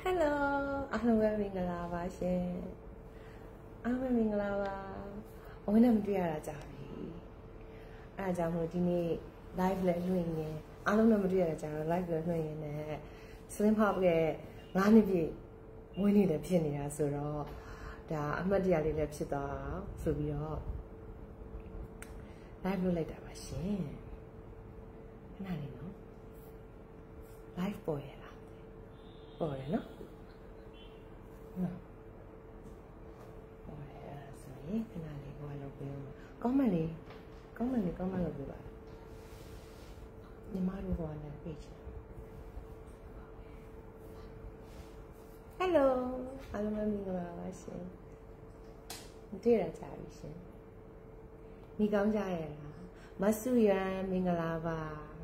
Hello အားလုံးပဲမင်္ဂလာပါရှင်အားလုံးမင်္ဂလာပါအဝင်းနဲ့မတွေ့ရတာကြာပြီအဲ့ဒါကြောင့်မို့ဒီနေ့ live လည်းလွှင့်ရင်အားလုံးနဲ့မတွေ့ရတာကြာတော့ live လည်းလွှင့်ရင်လည်း Slim Hop ရဲ့9နှစ်ပြည့်မွေးနေ့လည်းဖြစ်နေတာဆိုတော့ဒါအမှတ်တရလေးလည်းဖြစ်သွားအောင်ဆိုပြီးတော့ live လုပ်လိုက်တာပါရှင်ခဏလေးနော် live ပေါ်ရလားပေါ်ရနော်ပေါ်ရဆိုရင်ခဏလေးဟိုလောက်ပေးအောင်ကောင်းမလေးလုပ်ပေးပါညီမတို့ဟိုလည်း page Hello အားလုံးမင်္ဂလာပါရှင်တွေ့ရကြပြီရှင်မိကောင်းကြရလားမဆုရန်မင်္ဂလာပါ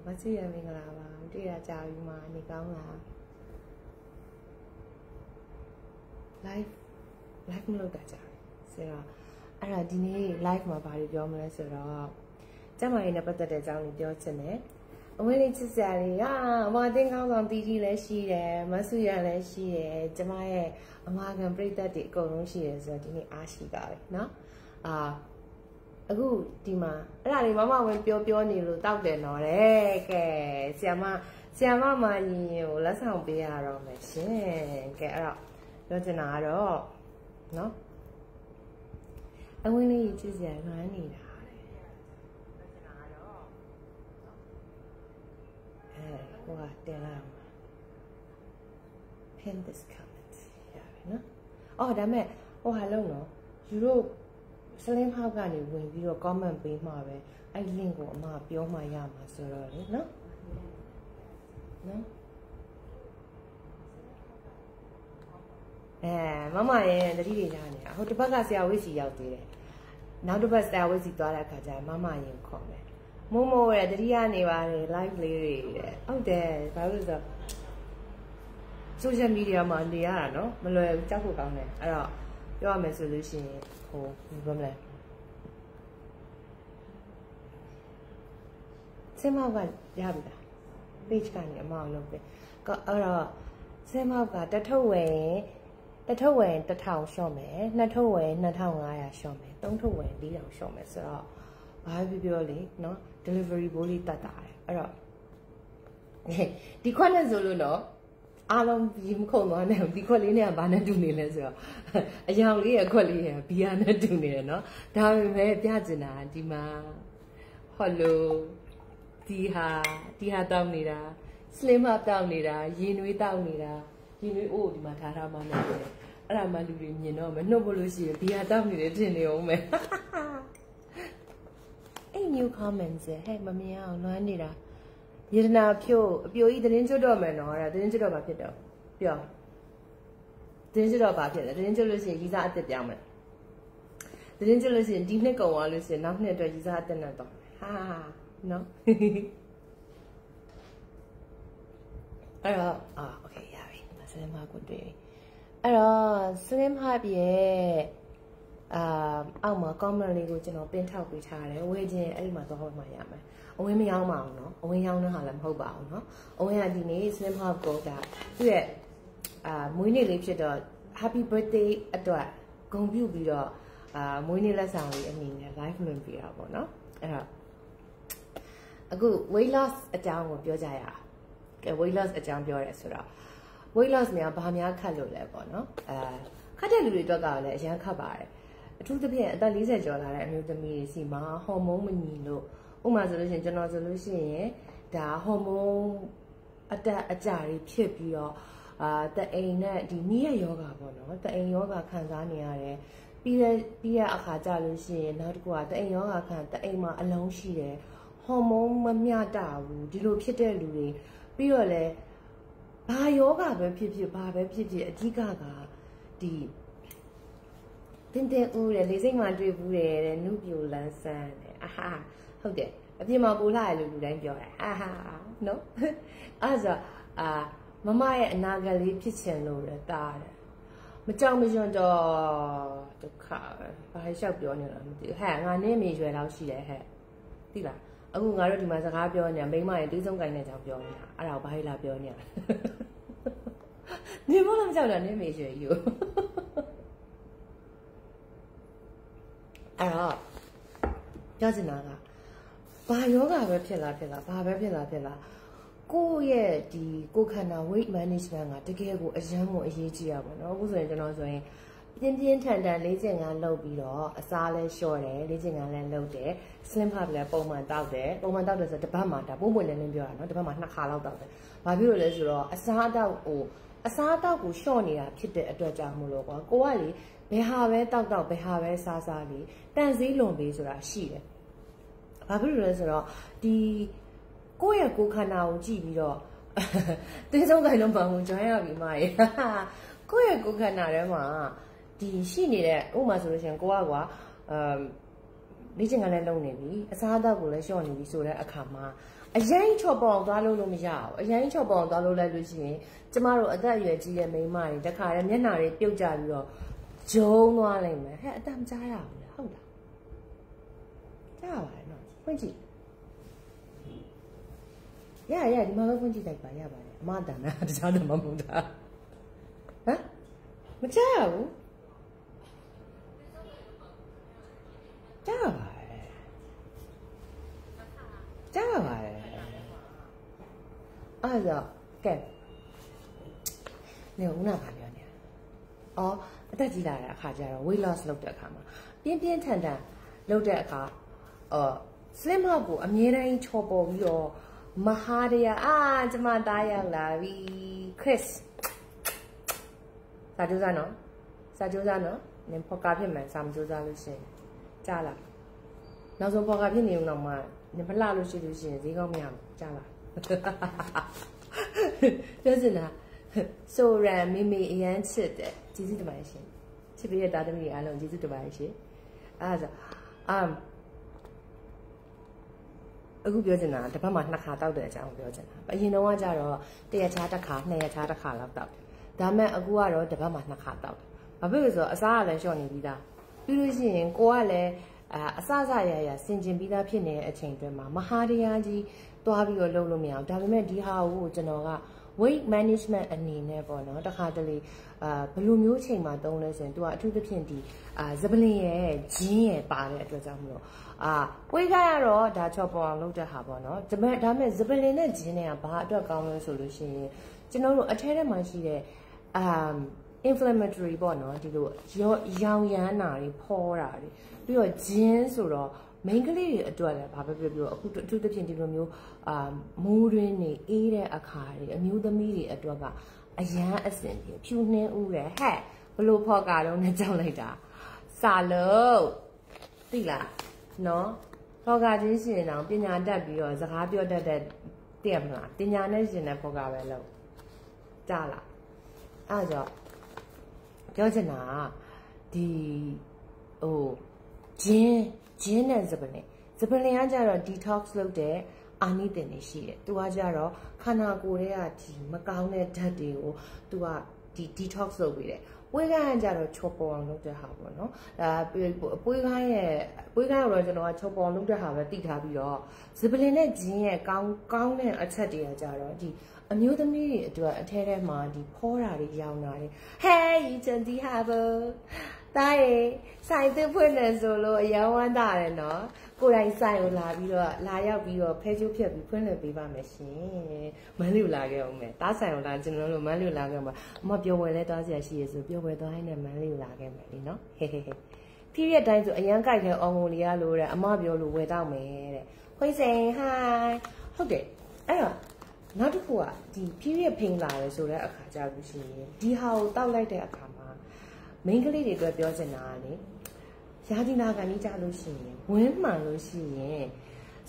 မဆုရန်မင်္ဂလာပါတွေ့ရကြပြီမှာနေကောင်းလား live မလုပ်တာကြာဆိုတော့အဲ့ဒါဒီနေ့ live မှာဘာတွေပြောမလဲဆိုတော့ကျမရဲ့နဲ့ပတ်သက်တဲ့အကြောင်းကိုပြောချင်တယ်အဝေးလေးချစ်စရာတွေအမအတင်းကောင်းဆောင်တီတီလည်းရှိတယ်မဆုရလည်းရှိတယ်ကျမရဲ့အမကန်ပြိသက်တွေအကုန်လုံးရှိတယ်ဆိုတော့ဒီနေ့အားရှိတာပဲเนาะအခုဒီမှာအဲ့ဒါလေးမမဝင်ပြောနေလို့တောက်တယ်နော်တဲ့ကဲဆီယမမရင်ကိုလက်ဆောင်ပေးရတော့မယ်ရှင်ကဲအဲ့တော့ပြောချင်တာကတော့เนาะအဝင်းလေးချစ်စရာလွမ်းနေတာဟိုကတင်လာမှာ pin this comment ရပြီနော်အော်ဒါမဲ့ဟိုဟာလုံးနော်ယူရို Slim Hop ကနေဝင်ပြီးတော့ comment ပေးမှာပဲအဲ့ link ကိုအမပြောမှရမှာဆိုတော့လေနော်မမရဲ့တတိတွေညာနေတာဟိုတစ်ဘက်ကဆရာဝိစီရောက်သေးတယ်နောက်တစ်ဘက်ဆရာဝိစီသွားတဲ့အခါကျမမရင်ခေါ်မယ်မိုးရဲ့တတိယနေပါတယ် live လေးတွေတဲ့ဟုတ်တယ်ဘာလို့လဲဆိုတော့ social media မှာနေရတာနော်မလွယ်ဘူးကြောက်ဖို့ကောင်းတယ်အဲ့တော့ပြောရမယ်ဆိုလို့ရှိရင်ဟိုဘယ်မလဲSlim Hop ကရပြီလား page ကနေအမအောင်လုပ်တယ်အဲ့တော့ Slim Hop ကတစ်ထုပ်ဝယ်1000ရှော့မယ်နှစ်ထုပ်ဝယ်2500ရှော့မယ်သုံးထုပ်ဝယ်4000ရှော့မယ်ဆိုတော့ဘာပြောလေနော် delivery ဘိုးလေးတတ်တာတယ်အဲ့တော့ဒီခွက်နဲ့ဆိုလို့နော်အားလုံးပြီးမခုံသွားနဲ့ဒီခွက်လေးနဲ့ကဘာနဲ့တူနေလဲဆိုတော့အယောင်လေးရဲ့ခွက်လေးရဲ့ဘီယာနဲ့တူနေတယ်နော်ဒါပေမဲ့ပြချင်တာဒီမှာဟော်လိုဒီဟာတောင်းနေတာ Slim Hop တောင်းနေတာရင်နွေးတောင်းနေတာရင်နွေးအိုးဒီမှာထားမှနေတယ်အဲ့ဒါမှလူတွေမြင်တော့မယ်နှုတ်ဖို့လို့ရှိရင်ဘီယာတောင်းနေတယ်ထင်နေအောင်မယ်new comments ဟဲ့မမြင်အောင်လွမ်းနေတာယေဒနာဖြို့အပြိုကြီးသတင်းကျွတ်တော့မယ်နော်အဲ့ဒါသတင်းကျွတ်တော့ဘာဖြစ်တော့ပြောသတင်းကျွတ်တော့ဘာဖြစ်လဲသတင်းကျွတ်လို့ရှိရင်ရီစားအစ်စ်ပြောင်းမယ်သတင်းကျွတ်လို့ရှိရင်ဒီနှစ်ကုန်သွားလို့ရှိရင်နောက်နှစ်အတွက်ရီစားအစ်စ်နဲ့တော့ဟာနော်အဲ့တော့โอเคရပြီSlim Hopကိုတွေ့ပြီအဲ့တော့ Slim Hop ရဲ့အောက်မှာ comment လေးကိုကျွန်တော်ပင်းထောက်ပေးထားတယ်ဝယ်ခြင်းအဲ့ဒီမှာသွားမှရမယ်အဝင်းမရောင်းပါဘူးเนาะအဝင်းရောင်းတဲ့ဟာလည်းမဟုတ်ပါဘူးเนาะအဝင်းကဒီနေ့ Slim Hop ကိုဒါသူ့ရဲ့မွေးနေ့လေးဖြစ်တော့ Happy birthday အတွက်ဂုဏ်ပြုပြီးတော့မွေးနေ့လက်ဆောင်လေးအနေနဲ့ live လွှင့်ပေးတာပေါ့เนาะအဲ့တော့အခု weight loss အကြောင်းကိုပြောကြရအောင်ကဲ weight loss အကြောင်းပြောရဲဆိုတော့ weight loss များဘာများခတ်လို့လဲပေါ့เนาะခတ်တဲ့လူတွေအတွက်ကလည်းအရန်ခတ်ပါတယ်အထူးသဖြင့်အသက်40ကျော်လာတဲ့အမျိုးသမီးတွေစီမှာဟော်မုန်းမညီလို့ဥပမာဆိုလို့ရှိရင်ကျွန်တော်ဆိုလို့ရှိရင်ဒါဟော်မုန်းအတက်အကျတွေဖြစ်ပြီးတော့တအိမ်နဲ့ဒီနီးရယောဂါပေါ့နော်တအိမ်ယောဂါခံစားနေရတယ်ပြီးရအခါကြလို့ရှိရင်နောက်တစ်ခုကတအိမ်ယောဂါခံတအိမ်မှာအလုံးရှိတယ်ဟော်မုန်းမမျှတဘူးဒီလိုဖြစ်တဲ့လူတွေပြီးတော့လဲဘာယောဂါပဲဖြစ်ဖြစ်ဘာပဲဖြစ်ဖြစ်အဓိကကဒီတင်းဦးတယ်လေးစိတ်မှတွေ့ဘူးတယ်တဲ့နုပြိုလန်းဆန်းတယ်အာဟာဟုတ်တယ်အပြင်မှာပို့လာရလို့လူတိုင်းပြောတယ်အာဟာနော်အဲ့ဆိုမမရဲ့အနာဂတ်လေးဖြစ်ချင်လို့လည်းတားတယ်မကြောက်မရွံ့တော့ဒုက္ခပဲဘာလျှောက်ပြောနေလားမသိဘူးဟဲ့ငါနဲ့မေရွယ်လောက်ရှိတယ်ဟဲ့သိလားအခုငါတို့ဒီမှာစကားပြောနေတာမိမရဲ့တွေးဆုံးကိုင်းတဲ့အကြောင်းပြောနေတာအဲ့ဒါကိုဘာလို့လာပြောနေတာန你莫那么叫人，你没学有。哎呀，ပြောချင်တာကဘာယောဂပဲဖြစ်လာဘာပဲဖြစ်လာကိုယ့်ရဲ့ဒီကိုယ်ခန္ဓာ weight management ကတကယ်ကိုအရန်ကိုအရေးကြီးရပါတော့အခုဆိုရင်ကျွန်တော်ဆိုရင်ပြင်းထန်လေ့ကျင့်ခန်းလုပ်ပြီးတော့အစားလဲလျှော့တယ်လေ့ကျင့်ခန်းလဲလုပ်တယ် slim pop လဲပုံမှန်တောက်တယ်ဆိုတပတ်မှာဒါပုံပွင့်လင်းပြောတာနော်တပတ်မှာ2ခါလောက်တောက်တယ်ဘာဖြစ်လို့လဲဆိုတော့အစားအသောက်ကိုလျှော့နေတာဖြစ်တဲ့အတွက်ကြောင့်မို့လို့ကွာကိုကလေဘယ်ဟာပဲတောက်ဘယ်ဟာပဲစားလေတန်စည်းလွန်ပေးဆိုတာရှိတယ်ဘာဖြစ်လို့လဲဆိုတော့ဒီကိုယ့်ရဲ့ကိုယ်ခန္ဓာကိုကြည့်ပြီးတော့တင်းဆုံးတိုင်းလုံးပန်ကို join ရပြီမရေကိုယ့်ရဲ့ကိုယ်ခန္ဓာထဲမှာဒီရှိနေတဲ့ဥပမာဆိုလို့ရှိရင်ကိုကလေ့ကျင့်ခန်းလည်းလုပ်နေပြီအစားအသောက်ကိုလည်းလျှော့နေပြီဆိုတဲ့အခါမှာအရင်ချော့ပေါအောင်သွားလို့မရဘူးအရင်ချော့ပေါအောင်သွားလို့လိုက်လို့ရှိရင်ကျမတို့အသက်အရွယ်ကြီးတဲ့မိန်းမတွေတခါတည်းမျက်နှာတွေပြုတ်ကြပြီးတော့ဂျုံသွားလိမ့်မယ်ဟဲ့အတမ်းကြားရဘူးလားဟုတ်လားကြားပါတယ်နော်ဖွင့်ကြည့်ရဒီမှာပဲဖွင့်ကြည့်လိုက်ပါရပါတယ်အမတန်တာတခြားတမမဟုတ်တာဟမ်မကြားရဘူးကြားပါတယ်အဲ့ဒါကဲနေဦးနာပါပြောနေအော်အသက်ကြီးလာတဲ့အခါကျတော့ weight loss လုပ်တဲ့အခါမှာပြင်းထန်လုပ်တဲ့အခါslim pop ကိုအမြဲတမ်းချော်ပေါ်ပြီးတော့မဟာတရားကျမတားရောက်လာပြီ Chris စာကြိုးစားနော်နင်ဖော်ကာဖြစ်မယ်စာမကြိုးစားလို့ရှိရင်ကြားလားနောက်ဆုံးဖော်ကာဖြစ်နေအောင်တော့မှနင်မလှလို့ရှိရင်ဈေးကောင်းမရဘူးကြားလားပြောစင်တာဆိုရန်မိအရန်ချစ်တယ်ကျေးဇူးတင်ပါတယ်ရှင်ချစ်ပေးတဲ့သားသမီးတွေအားလုံးကျေးဇူးတင်ပါတယ်ရှင်အဲ့ဒါအခုပြောချင်တာတပတ်မှာ2ခါတောက်တဲ့အကြောင်းပြောချင်တာအရင်တော့ကကြတော့1ရက်ခြား1ခါ2ရက်ခြား1ခါလောက်တောက်တယ်ဒါမဲ့အခုကတော့တပတ်မှာ2ခါတောက်တယ်ဘာဖြစ်လို့ဆိုတော့အစားကလည်းလျှော့နေပြီးသားပြီးလို့ရှိရင်ကိုကလည်းအစရဆင်ကျင်ပြီးသားဖြစ်နေတဲ့အချိန်တွင်မှာမဟာတရားကြီးသွားပြီးတော့လုပ်လို့မရအောင်ဒါပေမဲ့ဒီဟာကိုကျွန်တော်က weight management အနေနဲ့ပေါ့နော်တခါတလေဘယ်လိုမျိုးအချိန်မှာသုံးလဲဆိုရင် तू ကအထူးသဖြင့်ဒီဇပလင်ရဲ့ဂျင်းရဲ့ပါတဲ့အတွက်ကြောင့်မလို့ဝေးခိုင်းရတော့ဒါချော်ပေါ်အောင်လုပ်တဲ့ဟာပေါ့နော်ဒါမဲ့ဇပလင်နဲ့ဂျင်းတွေကဘာအတွက်ကောင်းလဲဆိုလို့ရှိရင်ကျွန်တော်တို့အထဲထဲမှာရှိတဲ့inflammatory ပေါ့နော်ဒီလိုရောင်ရမ်းတာတွေဖောတာတွေပြီးတော့ဂျင်းဆိုတော့ မိန်းကလေးတွေအတွက်လည်းဘာပဲပြောအခုအထူးသဖြင့်ဒီလိုမျိုးမိုးတွင်းနေအေးတဲ့အခါတွေအမျိုးသမီးတွေအတွက်ကအရန်အဆင်ပြေဖြူနှင်းဦးတယ်ဟဲ့ဘလို့ဖော်ကာတော့နဲ့ကြောက်လိုက်တာစာလို့သိလားနော်ဖော်ကာချင်းရှင်အောင်ပညာတတ်ပြီးတော့စကားပြောတတ်တဲ့တည့်မလားပညာနဲ့ရှင်တဲ့ဖော်ကာပဲလို့ကြားလားအဲ့တော့ပြောချင်တာဒီဟိုဂျင်းနဲ့ဇပလင်ကကြတော့ detox လုပ်တဲ့အာနိသင်တွေရှိတယ်။သူကကြတော့ခန္ဓာကိုယ်ထဲကဒီမကောင်းတဲ့ဓာတ်တွေကိုသူကဒီ detox လုပ်ပေးတယ်။ပွေးခိုင်းကကြတော့ချော်ပေါ်အောင်လုပ်တဲ့ဟာပေါ့နော်။ဒါပွေးခိုင်းတော့ကျွန်တော်ကချော်ပေါ်အောင်လုပ်တဲ့ဟာပဲသိထားပြီးတော့ဇပလင်နဲ့ဂျင်းရဲ့ကောင်းတဲ့အချက်တွေကကြတော့ဒီအမျိုးသမီးတွေအတွက်အထဲထဲမှာဒီဖောတာတွေရောင်တာတွေ Hey 以前的哈不တားရေဆိုင်သစ်ဖွင့်နေဆိုလို့အယောင်းဝမ်းတာတယ်နော်ကိုယ်တိုင်ဆိုင်ကိုလာရောက်ပြီးတော့ဖဲချိုးဖြတ်ပြီးဖွင့်လှစ်ပေးပါမယ်ရှင်မန်းလေးလာခဲ့အောင်မယ်တားဆိုင်ကိုလာကျွန်တော်တို့မန်းလေးလာခဲ့မှာအမပြောဝယ်လဲသွားစရာရှိရဆိုပြောဝယ်သွားရင်လည်းမန်းလေးလာခဲ့မယ်လीနော်ဟေးဖြည့်ရတဲ့အတိုင်းဆိုအရန်ကြိုက်တဲ့အော်ငိုလီရလို့တဲ့အမပြောလို့ဝယ်တော့မယ်တဲ့ခွေးစိန်ဟိုင်းဟုတ်တယ်အဲ့တော့နောက်တစ်ခုကဒီဖြည့်ရဖိန်လာရဲဆိုတဲ့အခါကြလို့ရှိရင်ဒီဟာကိုတောက်လိုက်တဲ့အခါမှာမိန်းကလေးတွေအတွက်ပြောချင်တာကလေရာသီနာခံကြီးကြလို့ရှိရင်ဝင်းမှန်လို့ရှိရင်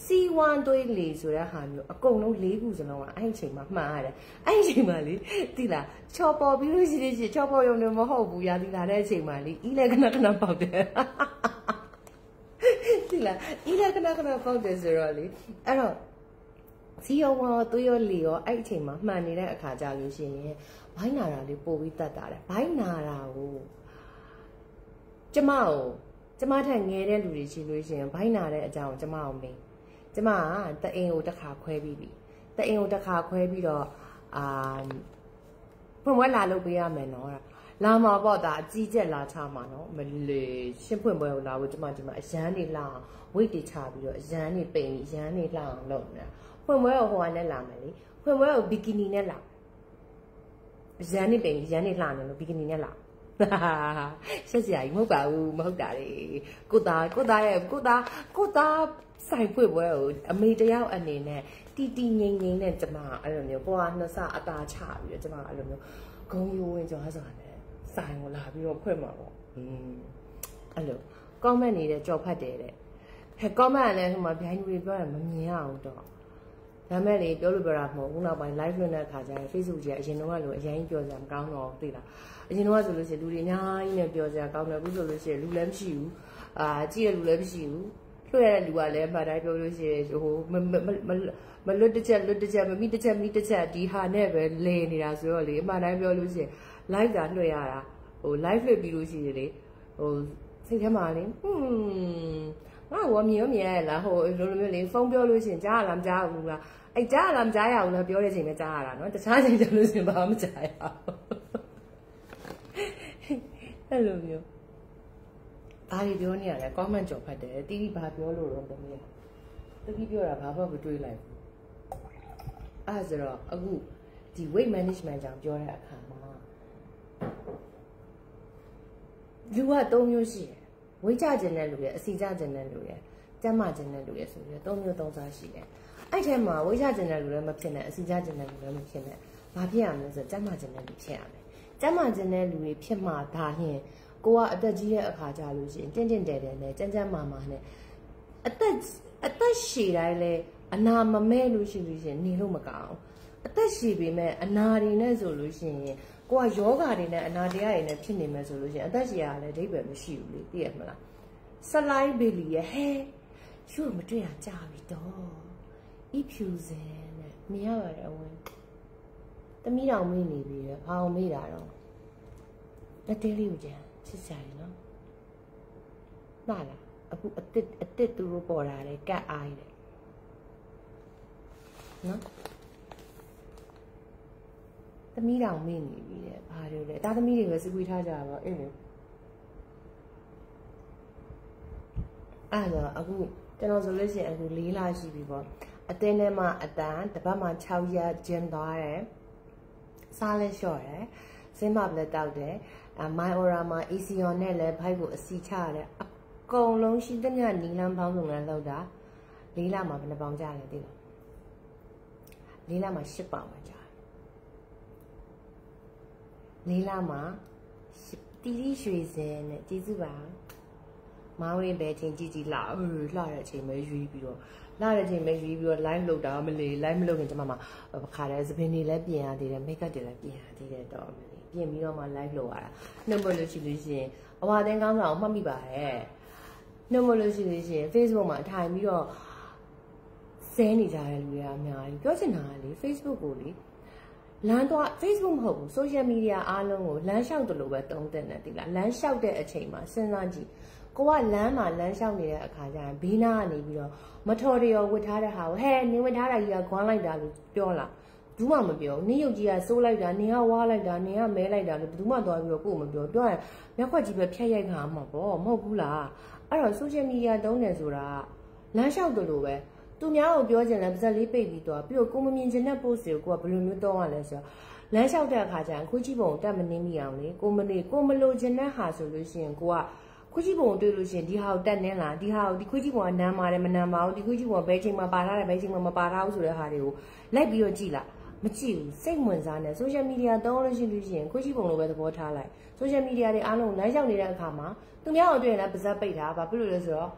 စီဝမ်သွေးလေဆိုတဲ့ဟာမျိုးအကုန်လုံး၄ခုစလုံးကအဲ့အချိန်မှာမှန်ရတယ်အဲ့အချိန်မှာလေသိလားချော်ပေါ်ပြီးလို့ရှိရင်ချော်ပေါ်ရုံနဲ့မဟုတ်ဘူးရာသီနာတဲ့အချိန်မှာလေဤလည်းခဏပေါက်တယ်သိလားဤလည်းခဏပေါက်တယ်ဆိုတော့လေအဲ့တော့စီရောသွေးရောလေရောအဲ့အချိန်မှာမှန်နေတဲ့အခါကြလို့ရှိရင်ဘိုင်းနာတာလေးပို့ပြီးတတ်တာလေဘိုင်းနာတာကိုကျမထက်ငယ်တဲ့လူတွေရှိလို့ရှိရင်ဘိုင်းနာတဲ့အကြောင်းကျမအောင်မေးကျမကတအိမ်ကိုတစ်ခါခွဲပြီးပြီတအိမ်ကိုတစ်ခါခွဲပြီးတော့ ဖွင့်ပွဲလာလုပ်ပေးရမယ်နော်လာမှာပေါ့ဒါအကြီးကျက်လာချမှာနော်မလေရှင်းဖွင့်ပွဲကိုလာဖို့ဒီမှာအရန်နေလာဝိတ်တွေချပြီးတော့အရန်နေပိန်ပြီးအရန်နေလာအောင်လုပ်နေတာဖွင့်ပွဲကိုဟိုကနဲ့လာမယ်လေဖွင့်ပွဲကိုဘီကီနီနဲ့လာအရန်နေပိန်ပြီးအရန်နေလာနေလို့ဘီကီနီနဲ့လာရှက်စရာကြီးမဟုတ်ပါဘူးမဟုတ်တာလေကိုသားဆိုင်ဖွင့်ပွဲကိုအမေတယောက်အနေနဲ့တီငိမ့်နဲ့ကျမအဲ့လိုမျိုးပေါ်ကနှစ်ဆအသားချပြီးတော့ကျမအဲ့လိုမျိုးဂုံယိုးဝင်ကြွားစွာနဲ့ဆိုင်ကိုလာပြီးတော့ဖွင့်မှာပေါ့အဲ့လို comment နေတဲ့ကြော်ဖတ်တယ်တဲ့ဟဲ့ comment ကလည်းဟိုမှာဗျိုင်းလူတွေပြောတာမမြင်ရအောင်တော့ဒါမဲ့လေပြောလို့ပြောတာမဟုတ်ဘူးနောက်ပိုင်း live လွှင့်တဲ့အခါကျရင် Facebook ကြီးကအရင်တော့ကလိုအရင်ပြောစရာမကောင်းတော့သိလားအရင်တော့ဆိုလို့ရှိရင်လူတွေအများကြီးနဲ့ပြောစရာကောင်းတယ်အခုဆိုလို့ရှိရင်လူလည်းမရှိဘူးကြည့်ရလူလည်းမရှိဘူးလွှတ်ရတဲ့လူကလည်းမှတ်တိုင်းပြောလို့ရှိရင်ဟိုမလွတ်တစ်ချက်မမိတစ်ချက်ဒီဟာနဲ့ပဲလဲနေတာဆိုတော့လေအမှန်တိုင်းပြောလို့ရှိရင် live ကလွှတ်ရတာဟို live လွှတ်ပြီးလို့ရှိရင်လေဟိုစိတ်ထဲမှာလေငါ့ကိုမြင်ရလားဟိုလိုမျိုးလေဖုန်းပြောလို့ရှိရင်ကြားရလားမကြားဘူးလားအဲ့ကြားရလားမကြားရဘူးလားပြောတဲ့ချိန်နဲ့ကြားရတာနော်တခြားချိန်ကျလို့ရှိရင်ဘာမှမကြားရဘူးအဲ့လိုမျိုးဘာတွေပြောနေရလဲ comment ကြော်ဖတ်တယ်တီးဘာပြောလို့တော့သမီးပြောတာဘာမှမတွေးလိုက်ဘူးအဲ့ဆိုတော့အခုဒီ weight management ကြောင့်ပြောတဲ့အခါမှာလူက၃မျိုးရှိတယ်ဝိတ်ကြခြင်းတဲ့လူရဲ့အစီကြခြင်းတဲ့လူရဲ့ကျန်းမာခြင်းတဲ့လူရဲ့ဆိုပြီးတော့၃မျိုး၃စားရှိတယ်အဲ့ထဲမှာဝိတ်ကြခြင်းတဲ့လူလည်းမဖြစ်နဲ့အစီကြခြင်းတဲ့လူလည်းမဖြစ်နဲ့ဘာဖြစ်ရမလဲဆိုတော့ကျန်းမာခြင်းတဲ့လူဖြစ်ရမယ်ကျန်းမာခြင်းတဲ့လူတွေဖြစ်မှဒါလျှင်ကိုကအသက်ကြီးတဲ့အခါကြလို့ရှိရင်တင့်တယ်နဲ့ကျန်းမာနဲ့အသက်ရှည်တိုင်းလဲအနာမမဲ့လို့ရှိလို့ရှိရင်နေလို့မကောင်းအသက်ရှည်ပေမဲ့အနာတွေနဲ့ဆိုလို့ရှိရင်ကိုကယောဂါတွေနဲ့အနာတရားတွေနဲ့ဖြစ်နေမယ်ဆိုလို့ရှိရင်အသက်ရှည်ရလည်းအဓိပ္ပာယ်မရှိဘူးလေသိရမလားဆလိုင်းဘေလီရဲ့ဟဲရုပ်မတွေ့ရကြပြီတော့ဤဖြူစင်နဲ့မြင်ရပါတယ်အဝင်သမီးတော်မေးနေပြီလေဘာအောင်မေးတာတော့လက်သေးလေးကိုကြံချစ်စားရနော်နားလားအခုအတစ်သူတို့ပေါ်လာတယ်ကတ်အားရတယ်နော်သမီးတော်မေ့နေပြီလေဘာလို့လဲတာသမီးတွေပဲစကွေးထားကြပါအဲ့လိုအဲ့တော့အခုကျွန်တော်ဆိုလို့ရှိရင်အခု၄လရှိပြီပေါ့အတင်းထဲမှာအတန်တစ်ပတ်မှာ6ရက်ကျင်းသွားတယ်စားလဲလျှော့တယ်စင်းမပလက်တောက်တယ်မိုင်အော်ရာမှာ ACON နဲ့လည်းဘိုက်ကိုအစီချရတယ်အကုန်လုံးရှိသမျှနီလန်းပေါင်းစုံလည်းလောက်တာ၄လမှာဘယ်နှပေါင်ကြလဲသိလား၄လမှာ10ပေါင်ပဲကြတယ်၄လမှာတီတီရွှေစင်နဲ့ကျေးဇူးပါမောင်ရင်ပဲချင်းကြည်လာတဲ့အချိန်ပဲရွေးပြီးတော့live လုပ်တာမလေ live မလုပ်ခင်ကျွန်မခါတယ်သပင်တွေလည်းပြင်ရသေးတယ် make up တွေလည်းပြင်ရသေးတယ်တော့မလေပြင်ပြီးတော့မှ live လုပ်ရတာနှုတ်မလို့ရှိလို့ရှိရင်အဝါသင်းကောင်းဆောင်မှတ်မိပါတယ်နှုတ်မလို့ရှိလို့ရှိရင် Facebook မှာထိုင်ပြီးတော့ဆဲနေကြတဲ့လူတွေအများကြီးပြောချင်တာကလေ Facebook ကိုလေလမ်းတော့ Facebook မဟုတ်ဘူး social media အားလုံးကိုလမ်းလျှောက်တယ်လို့ပဲသုံးသပ်နေတယ်လမ်းလျှောက်တဲ့အချိန်မှာစဉ်းစားကြည့်ကိုကလမ်းမှာလမ်းလျှောက်နေတဲ့အခါကျရင်ဘေးနားကနေပြီးတော့မထော်တရောဝတ်ထားတဲ့ဟာကိုဟဲ့နင်းဝတ်ထားတာကြီးကခွမ်းလိုက်တာလို့ပြောလားဘူးမှမပြောနင်းရုပ်ကြီးကစိုးလိုက်တာနင်းကဝါလိုက်တာနင်းကမဲလိုက်တာလို့ဘယ်သူမှသွားပြီးတော့ကို့မပြောပြောရင်မျက်ခွက်ကြီးပဲဖြတ်ရိုက်ခါမှာပေါ့မဟုတ်ဘူးလားအဲ့တော့ social media သုံးတယ်ဆိုတာလမ်းလျှောက်တယ်လို့ပဲသူများကိုပြောချင်လဲပါဇက်လေးပိတ်ပြီးတော့ပြီးတော့ကိုမမြင်ချင်တဲ့ post တွေကိုကဘယ်လိုမျိုးတောင်းရလဲဆိုတော့လမ်းလျှောက်တဲ့အခါကျရင်ခွေးကြီးပုံတက်မနေမိအောင်လေကိုမလိုချင်တဲ့ဟာဆိုလို့ရှိရင်ကိုကခွေးကြီးပုံတွေ့လို့ရှိရင်ဒီဟာကိုတက်နေလားဒီဟာကိုဒီခွေးကြီးပုံကနမ်းပါတယ်မနမ်းပါဘူးဒီခွေးကြီးပုံကဘယ်ချိန်မှာပါထားတယ်ဘယ်ချိန်မှာမပါထားဘူးဆိုတဲ့ဟာတွေကိုလိုက်ပြီးတော့ကြည့်လားမကြည့်ဘူးစိတ်ဝင်စားနေ social media သုံးလို့ရှိလို့ရှိရင်ခွေးကြီးပုံလိုပဲသဘောထားလိုက် social media တွေအားလုံးလမ်းလျှောက်နေတဲ့အခါမှာသူများကိုတွေ့ရင်လည်းပါဇက်ပိတ်တာဘာဖြစ်လို့လဲဆိုတော့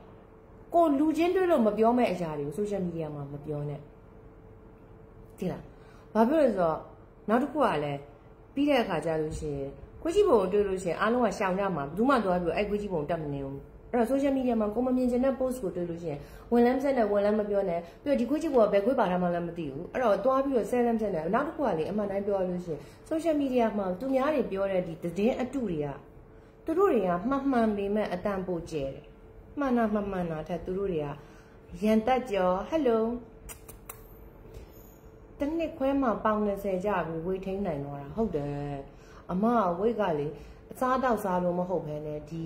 ကိုလူချင်းတွေ့လို့မပြောမဲ့အရာတွေကို social media မှာမပြောနဲ့ဒီလားဘာဖြစ်လို့လဲဆိုတော့နောက်တစ်ခုကလည်းပြီးတဲ့အခါကျလို့ရှိရင်ခွေးကြီးပုံတွေ့လို့ရှိရင်အားလုံးကရှောင်ကြမှာဘူးမှသွားပြီးအဲ့ခွေးကြီးပုံတက်မနေဘူးအဲ့တော့ social media မှာကိုမမြင်ချင်တဲ့ post ကိုတွေ့လို့ရှိရင်ဝင်လမ်းဆက်နဲ့ဝင်လမ်းမပြောနဲ့ပြီးတော့ဒီခွေးကြီးပုံကဘယ်ခွေးပါထားမှလည်းမသိဘူးအဲ့တော့သွားပြီးတော့ဆဲလမ်းဆက်နဲ့နောက်တစ်ခုကလေအမှန်တိုင်းပြောလို့ရှိရင် social media မှာသူများတွေပြောတဲ့ဒီသတင်းအတုတွေကသူတို့တွေကမှန်ပေမဲ့အတန်ပိုကျဲတယ်မှန်တာထက်သူတို့တွေကရန်တက်ကြော hello တစ်နှစ်ခွဲမှပေါင်20ကြပြီးဝေးထိန်းနိုင်တော့တာဟုတ်တယ်အမဝိတ်ကလေအစားတောက်စားလို့မဟုတ်ဘဲနဲ့ဒီ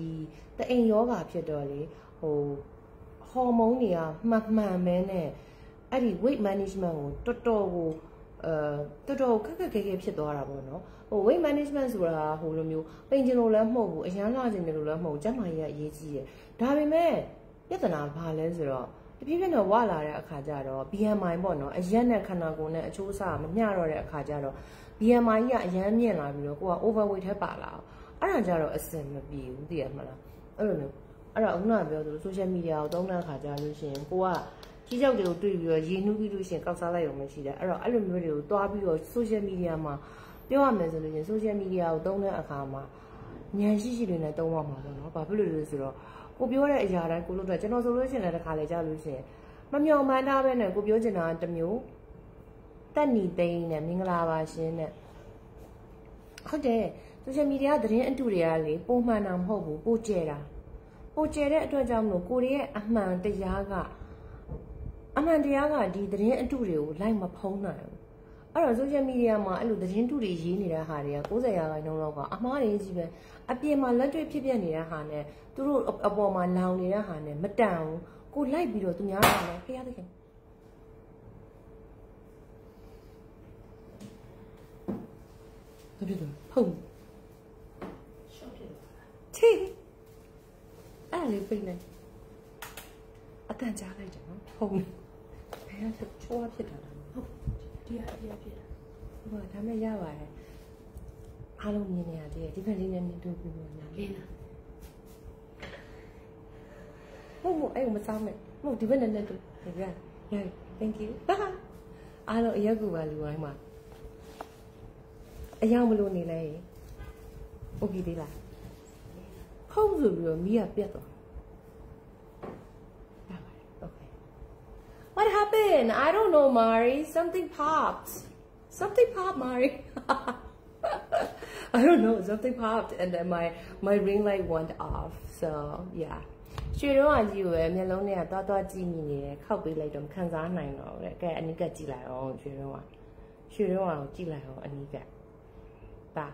တအိမ်ယောဂါဖြစ်တော့လေဟိုဟော်မုန်းတွေကမှန်ပဲနဲ့အဲ့ဒီ weight management ကိုတော်တော်ခက်ခဲဖြစ်သွားတာပေါ့နော်ဟို weight management ဆိုတာဟိုလိုမျိုးပိန်ချင်လို့လည်းမဟုတ်ဘူးအရန်လာချင်တယ်လို့လည်းမဟုတ်ဘူးကျန်းမာရေးအရေးကြီးတယ်ဒါပေမဲ့ပြဿနာဘာလဲဆိုတော့တဖြည်းဖြည်းနဲ့ဝလာတဲ့အခါကျတော့ BMI ပေါ့နော်အရက်နဲ့ခန္ဓာကိုယ်နဲ့အချိုးအစားမမျှတော့တဲ့အခါကျတော့ BMI ကြီးကအရန်မြင့်လာပြီးတော့ကိုက overweight ထဲပါလာအဲ့ဒါကြတော့အဆင်မပြေဘူးသိရမလားအဲ့လိုမျိုးအဲ့တော့ခုနကပြောသလို social media ကိုသုံးတဲ့အခါကျလို့ရှိရင်ကိုကကြီးကြောက်တွေကိုတွေ့ပြီးတော့ရည်နှူးပြီးလို့ရှိရင်ကောက်စားလိုက်ရုံမရှိတယ်အဲ့တော့အဲ့လိုမျိုးတွေကိုတွားပြီးတော့ social media မှာပြောရမယ်ဆိုလို့ရှိရင် social media ကိုသုံးတဲ့အခါမှာဉာဏ်ရှိတွေနဲ့သုံးရမှာပေါ့နော်ဘာဖြစ်လို့လဲဆိုတော့ကိုပြောတဲ့အရာတိုင်းကိုလို့တော့ကျွန်တော်ဆိုလို့ရှိရင်လည်းတစ်ခါလေကြားလို့ရှိရင်မမျှော်မှန်းထားပဲနဲ့ကိုပြောချင်တာတစ်မျိုးတက်နီသိန်းနဲ့မင်္ဂလာပါရှင်နဲ့ဟုတ်တယ် social media သတင်းအတုတွေကလေပုံမှန်တာမဟုတ်ဘူးပိုကျဲတဲ့အတွက်ကြောင့်မလို့ကိုရဲ့အမှန်တရားကဒီသတင်းအတုတွေကိုလိုက်မဖုံးနိုင်ဘူးအဲ့တော့ social media မှာအဲ့လိုသတင်းတုတွေရေးနေတဲ့ဟာတွေက90%လောက်ကအမှားတွေကြီးပဲအပြင်မှာလက်တွေ့ဖြစ်ပြနေတဲ့ဟာနဲ့သူတို့အပေါ်မှာလောင်နေတဲ့ဟာနဲ့မတန်ဘူးကိုလိုက်ပြီးတော့သူများကလည်းဖေးရတဲ့ခင်ဘယ်လိုဖုံးရှော့ဖြစ်ချေအဲ့လေပြနေအတန်ကြားလိုက်တယ်နော်ဖုံးဘယ်ကချိုးဖြစ်တာလဲဟုတ်ဒီဟာဖြစ်တာဟိုဒါမဲ့ရပါတယ်အားလုံးမြင်နေရတယ်ဒီဘက်လေးနဲ့မြင်တွေ့ပြီးတော့လားလင်းလားဟုတ်အဲ့မစားမဲ့ဟုတ်ဒီဘက်နဲ့တွေ့ရ thank you အားလုံးအရက်ကူပါလူတိုင်းမှာအယောင်မလို့နေလဲโอเคသေးလားဖုံးဆိုပြီးတော့မီးကပြတ်သွားokay what happened I don't know Mari something popped Mari I don't know something popped and then my ring light went off so yeah ရွှေတော့အကြီးကိုပဲမျက်လုံးနဲ့ကသွားကြည့်မိနေတယ်ခောက်ပေးလိုက်တော့ခံစားနိုင်တော့တဲ့ကဲအနီးကကြည့်လိုက်အောင်ရွှေတော့ကိုကြည့်လိုက်အောင်အနီးကဒါ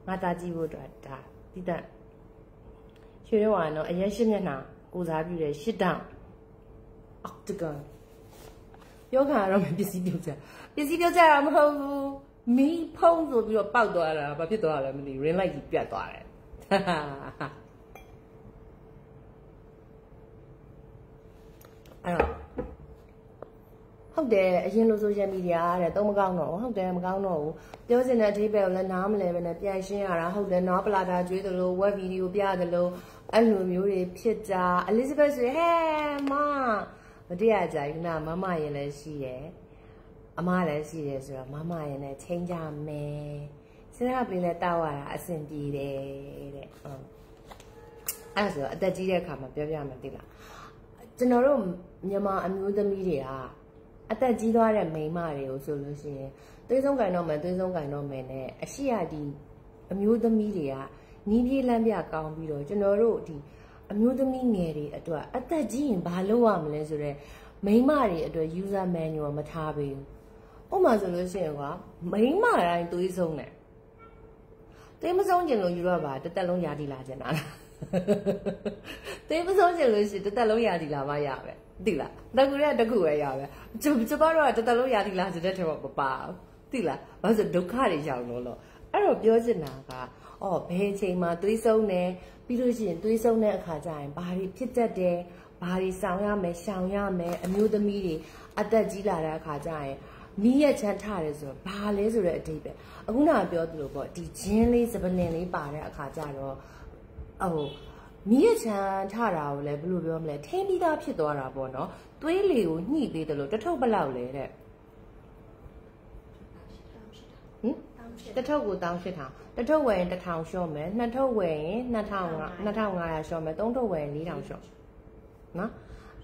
ငါသားကြည့်ဖို့အတွက်ဒါတိတက်ရွှေတော့ကတော့အရင်ရှင်းမျက်နှာကိုစားပြတယ်ရှစ်တောင်အောက်တကန်ပြောခါတော့ပစ္စည်းပြုတ်ကြတာမဟုတ်ဘူးမီးဖုံးဆိုပြီးတော့ပောက်သွားတာဘာဖြစ်သွားလဲမသိဘူး ring light ကြီးပြတ်သွားတယ်အဲ့တော့ဟုတ်တယ်အရင်လို social media တဲ့သုံးမကောင်းတော့ဟုတ်တယ်မကောင်းတော့ဘူးပြောစင်တဲ့အသေးပဲကိုလည်းနားမလဲပဲနဲ့ပြန်ရှင်းရတာဟုတ်တယ်နော်ပလာတာကျွေးသလို web video ပြသလိုအဲ့လိုမျိုးတွေဖြစ်ကြ Elizabeth ဆိုဟဲမတရားကြယူနာမမရင်လည်းရှိတယ်အမလည်းရှိတယ်ဆိုတော့မမရင်လည်းချိန်ကြမယ်စဉ်းစားပြီးလဲတောက်ရတာအဆင်ပြေတယ်တဲ့ဟုတ်အဲ့ဒါဆိုအသက်ကြီးတဲ့အခါမှာပြောပြမယ်သိလားကျွန်တော်တို့မြန်မာအမျိုးသမီးတွေကအသက်ကြီးသွားတဲ့မိန်းမတွေကိုဆိုလို့ရှိရင်သွေးဆုံးကင်တော့မယ်နဲ့အရှိရဒီအမျိုးသမီးတွေကနီးပြေးလမ်းပြကောင်းပြီးတော့ကျွန်တော်တို့ဒီအမျိုးသမီးငယ်တွေအတွက်အသက်ကြီးရင်ဘာလုပ်ရမလဲဆိုတော့မိန်းမတွေအတွက် user manual မထားပေးဘူးဥပမာဆိုလို့ရှိရင်ကမိန်းမတိုင်းသွေးဆုံးတယ်သွေးမဆုံးကျင်လို့ယူတော့ပါတစ်သက်လုံးရာဒီလာကျင်တာလားသွေးမဆုံးကျင်လို့ရှိရင်တစ်သက်လုံးရာဒီလာမှရပဲသိလားတကူရတကူပဲရပဲကျမတို့ကတစ်သက်လုံးရာဒီလာကျင်တဲ့ထဲမှာမပါဘူးသိလားဘာလို့ဆိုဒုက္ခတွေရောက်လို့အဲ့တော့ပြောချင်တာကဘယ်အချိန်မှာသွေးဆုံးတယ်ပြီးလို့ရှိရင်သွေးဆုံးတဲ့အခါကျရင်ဘာတွေဖြစ်တတ်တယ်ဘာတွေဆောင်ရမယ်ရှောင်ရမယ်အမျိုးသမီးတွေအသက်ကြီးလာတဲ့အခါကျရင်မီးရချမ်းထားတယ်ဆိုတော့ဘာလဲဆိုတဲ့အဓိပ္ပာယ်အခုနကပြောသလိုပေါ့ဒီဂျင်းလေးစပလင်လေးပါတဲ့အခါကျတော့မီးရချမ်းထားတာကိုလည်းဘယ်လိုပြောမလဲထင်းပြီးသားဖြစ်သွားတာပေါ့နော်သွေးလေကိုညှိပေးတယ်လို့တစ်ထုပ်ဘယ်လောက်လဲတဲ့တစ်ထုပ်ကို18000တစ်ထုပ်ဝယ်ရင်1000ရှော့မယ်နှစ်ထုပ်ဝယ်ရင်2500ရှော့မယ်သုံးထုပ်ဝယ်ရင်4000ရှော့နော်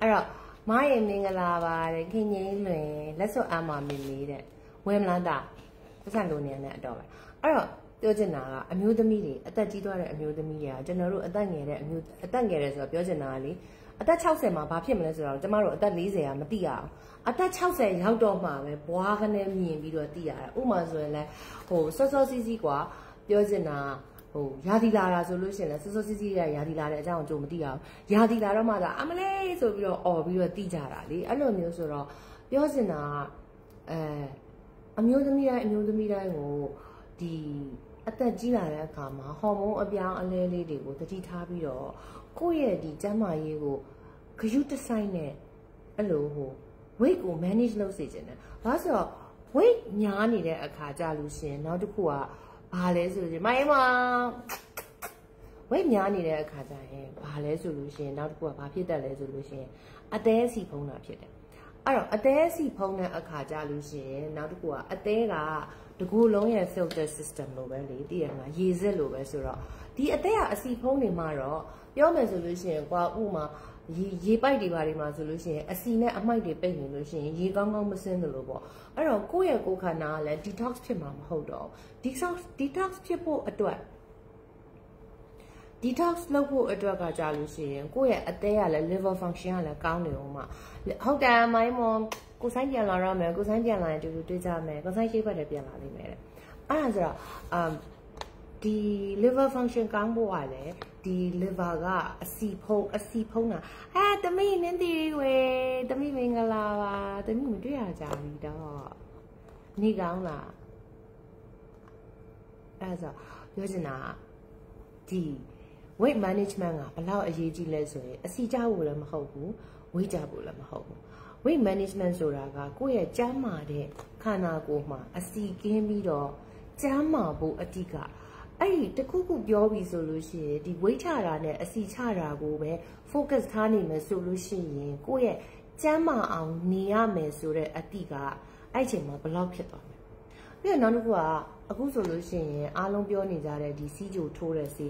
အဲ့တော့မရင်မင်္ဂလာပါတဲ့ခင်ကြီးလွင်လက်စွပ်အားမမီမီတဲ့ဝယ်မလားတာပတ်စံလိုနေတဲ့အတော့ပဲအဲ့တော့ပြောချင်တာကအမျိုးသမီးတွေအသက်ကြီးသွားတဲ့အမျိုးသမီးတွေကကျွန်တော်တို့အသက်ငယ်တယ်ဆိုတော့ပြောချင်တာကလေ အသက်60မှာဘာဖြစ်မလဲဆိုတော့ကျမတို့အသက်40ကမသိရအောင်အသက်60ရောက်တော့မှပဲဘွားကနေမြင်ပြီးတော့သိရတာဥပမာဆိုရင်လည်းဟိုစောစောစီးစီးကွာပြောချင်တာဟိုယာဒီလာတာဆိုလို့ရှိရင်လည်းစောစောစီးစီးရယာဒီလာတဲ့အကြောင်းကိုကြုံမသိရအောင်ယာဒီလာတော့မှသာအမလေးဆိုပြီးတော့អော်ပြီးတော့သိကြတာလေအဲ့လိုမျိုးဆိုတော့ပြောချင်တာအမျိုးသမီးတိုင်းကိုဒီအသက်ကြီးလာတဲ့အခါမှာဟော်မုန်းအပြောင်းအလဲလေးတွေကိုတတိထားပြီးတော့ကိုယ့်ရဲ့ဒီကျန်းမာရေးကိုဂရုတစိုက်နဲ့အဲ့လိုဟို weight ကို manage လုပ်စေချင်တယ်။ဘာလို့ဆိုတော့ weight ညားနေတဲ့အခါကြလို့ရှင်နောက်တစ်ခုကဘာလဲဆိုရင်မိုင်းမ weight ညားနေတဲ့အခါကျရင်ဘာလဲဆိုလို့ရှင်နောက်တစ်ခုကဘာဖြစ်တတ်လဲဆိုလို့ရှင်အသေးအစီဖုံးတာဖြစ်တယ်။အဲ့တော့အသေးအစီဖုံးတဲ့အခါကြလို့ရှင်နောက်တစ်ခုကအသေးကတကူလုံးရဲ့ filter system လိုပဲလေတည်ရမှာရေစစ်လိုပဲဆိုတော့ဒီအသေးကအစီဖုံးတွေမှာတော့ပြောမယ်ဆိုလို့ရှိရင်ကွာဥမာရေပိုက်တွေပါတွေမှာဆိုလို့ရှိရင်အစီနဲ့အမိုက်တွေပိတ်နေလို့ရှိရင်ရေကောင်းကောင်းမစင်းသလိုပေါ့အဲ့တော့ကိုယ့်ရဲ့ကိုယ်ခန္ဓာကလည်း detox ဖြစ်မှာမဟုတ်တော့ detox ဖြစ်ဖို့အတွက် detox လုပ်ဖို့အတွက်ကကြာလို့ရှိရင်ကိုယ့်ရဲ့အသေးကလည်း liver function ကလည်းကောင်းနေအောင်မှာဟုတ်တယ်မိုင်းမောကိုဆိုင်ပြန်လာရမယ်ကိုဆိုင်ပြန်လာရင်တူတူတွေ့ကြမယ်ကိုဆိုင်ရှိဘက်လည်းပြန်လာလိမ့်မယ်တဲ့အဲ့ဒါဆိုတော့ဒီ liver function ကောင်းဖို့ကလည်းဒီ liver ကအစီဖုံးတာတမိနင်းတီဝေတမိမင်္ဂလာပါတမိမတွေ့ရကြပြီတော့နေကောင်းလားအဲ့ဒါဆိုပြောချင်တာဒီ weight management ကဘလောက်အရေးကြီးလဲဆိုရင်အစီကျဖို့လည်းမဟုတ်ဘူး weight ကျဖို့လည်းမဟုတ်ဘူး weight management ဆိုတာကကိုယ့်ရဲ့ကျန်းမာတဲ့ခန္ဓာကိုယ်မှာအစီကင်းပြီးတော့ကျန်းမာဖို့အတိကအဲ့ဒီတခုခုပြောပြီးဆိုလို့ရှိရင်ဒီ weight ချတာနဲ့အစီချတာကိုပဲ focus ထားနေမယ်ဆိုလို့ရှိရင်ကိုယ့်ရဲ့ကျန်းမာအောင်နေရမယ်ဆိုတဲ့အတိကအဲ့ချိန်မှာဘလောက်ဖြစ်သွားမယ်ပြီးတော့နောက်တစ်ခုကအခုဆိုလို့ရှိရင်အားလုံးပြောနေကြတဲ့ဒီစီးကြိုထိုးတဲ့စီ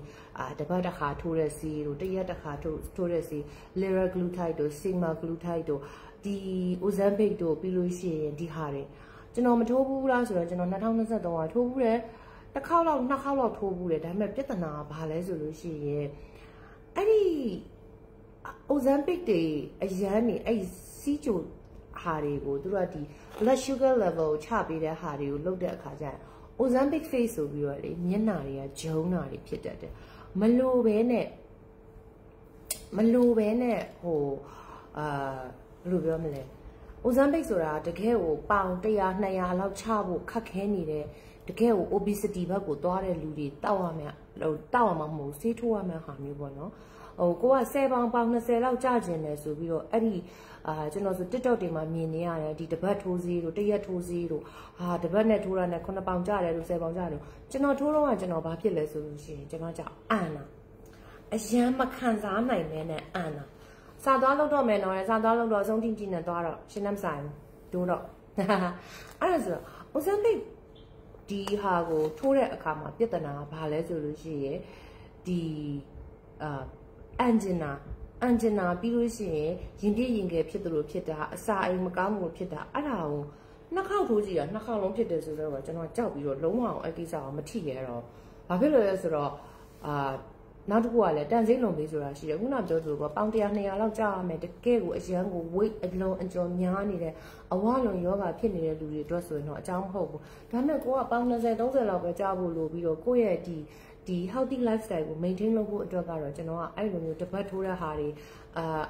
တပတ်တစ်ခါထိုးတဲ့စီတို့တရက်တစ်ခါထိုးတဲ့စီ liraglutide တို့ semaglutide တို့ဒီ ozempic တို့ပြီးလို့ရှိရင်ဒီဟာတွေကျွန်တော်မထိုးဘူးလားဆိုတော့ကျွန်တော်2023ကထိုးဘူးတယ်တစ်ခေါက်လောက်နှစ်ခေါက်လောက်ထိုးဘူးတယ်ဒါပေမဲ့ပြဿနာကဘာလဲဆိုလို့ရှိရင်အဲ့ဒီ ozempic တွေအရန်နေအဲ့စီးကြိုဟာတွေကိုသူတို့ကဒီ blood sugar level ချပေးတဲ့ဟာတွေကိုလုပ်တဲ့အခါကျရင် ozempic face ဆိုပြီးတော့လေမျက်နှာတွေကဂျုံတာတွေဖြစ်တတ်တယ်မလိုပဲနဲ့ဟိုဘယ်လိုပြောမလဲ ozempic ဆိုတာတကယ်ကိုပေါင်100 200လောက်ချဖို့ခက်ခဲနေတဲ့တကယ်ကို obesity ဘက်ကိုသွားတဲ့လူတွေတောက်ရမှာမဟုတ်ဆေးထိုးရမှာဟာမျိုးပေါ့နော်ဟိုကိုက10ပေါင်20လောက်ကြာကျင်တယ်ဆိုပြီးတော့အဲ့ဒီကျွန်တော်ဆို TikTok တွေမှာမြင်နေရတယ်ဒီတပတ်ထိုးစီးတို့တရက်ထိုးစီးတို့တပတ်နဲ့ထိုးတာနဲ့9ပေါင်ကြာတယ်လို့10ပေါင်ကြာတယ်ကျွန်တော်ထိုးတော့ကကျွန်တော်ဘာဖြစ်လဲဆိုလို့ရှိရင်ကျွန်တော်ကြောက်အန်နာအရန်မခံစားနိုင်မဲနဲ့အန်နာစာသွားလို့တော့မယ်နော်စာသွားလို့တော့အဆုံးထိကြည့်နေသွားတော့ရှင်းနှမ်းဆိုင်ဒိုးတော့အဲ့ဒါဆိုတော့ Ozempic ဒီဟာကိုထိုးတဲ့အခါမှာပြဿနာကဘာလဲဆိုလို့ရှိရင်ဒီအန်ဂျင်နာပြီးလို့ရှိရင်ရင်ပြည့်ရင်ငယ်ဖြစ်တယ်လို့ဖြစ်တာအစာအိမ်မကောင်းဘူးဖြစ်တာအဲ့ဒါကိုနှစ်ခေါက်ထိုးကြည့်တာနှစ်ခေါက်လုံးဖြစ်တယ်ဆိုတော့ကျွန်တော်ကြောက်ပြီးတော့လုံးဝအောင်အကိစ္စအောင်မထိရတော့ဘာဖြစ်လို့လဲဆိုတော့နောက်တစ်ခုကလည်းတန်စိမ့်လုံးလေးဆိုတာရှိတယ်ခုနပြောသလိုပေါ့ပေါင်100 200လောက်ကြာရမယ်တကယ်ကိုအရန်ကို weight အလုံးအကျော်များနေတဲ့အဝလုံးယောဂဖြစ်နေတဲ့လူတွေအတွက်ဆိုရင်တော့အကြောင်းမဟုတ်ဘူးဒါနဲ့ကိုကပေါင်20 30လောက်ပဲကြာဖို့လိုပြီးတော့ကိုယ့်ရဲ့ဒီ healthy lifestyle ကို maintain လုပ်ဖို့အတွက်ကတော့ကျွန်တော်ကအဲ့လိုမျိုးတပတ်ထိုးတဲ့ဟာတွေ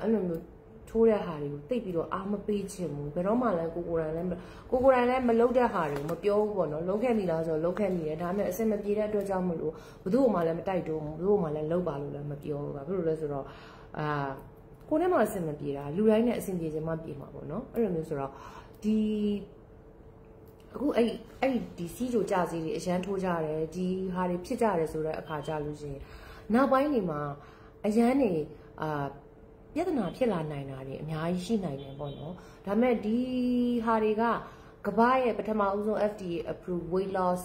အဲ့လိုမျိုးထိုးတဲ့ဟာတွေကိုသိပြီးတော့အားမပေးချင်ဘူးဘယ်တော့မှလည်းကိုကိုယ်တိုင်လည်းမလုပ်တဲ့ဟာတွေကိုမပြောဘူးပေါ့နော်လုံးခဲ့မိလားဆိုတော့လုံးခဲ့မိတယ်ဒါပေမဲ့အစင်မပြေတဲ့အတွက်ကြောင့်မလို့ဘယ်သူ့မှလည်းမတိုက်တော့ဘူးဘယ်သူ့မှလည်းလုပ်ပါလို့လည်းမပြောဘူးဘာဖြစ်လို့လဲဆိုတော့ကိုယ်နဲ့မှအစင်မပြေတာလူတိုင်းနဲ့အစင်ပြေချင်မှပြေမှာပေါ့နော်အဲ့လိုမျိုးဆိုတော့ဒီအခုအဲ့ဒီစီးကြိုကြစီတွေအရန်ထိုးကြတယ်ဒီဟာတွေဖြစ်ကြတယ်ဆိုတော့အခါကြလို့ရှိရင်နောက်ပိုင်းတွေမှာအရန်နေပြဿနာဖြစ်လာနိုင်တာတွေအများကြီးရှိနိုင်တယ်ပေါ့နော်ဒါပေမဲ့ဒီဟာတွေကကမ္ဘာရဲ့ပထမဦးဆုံး FDA approved weight loss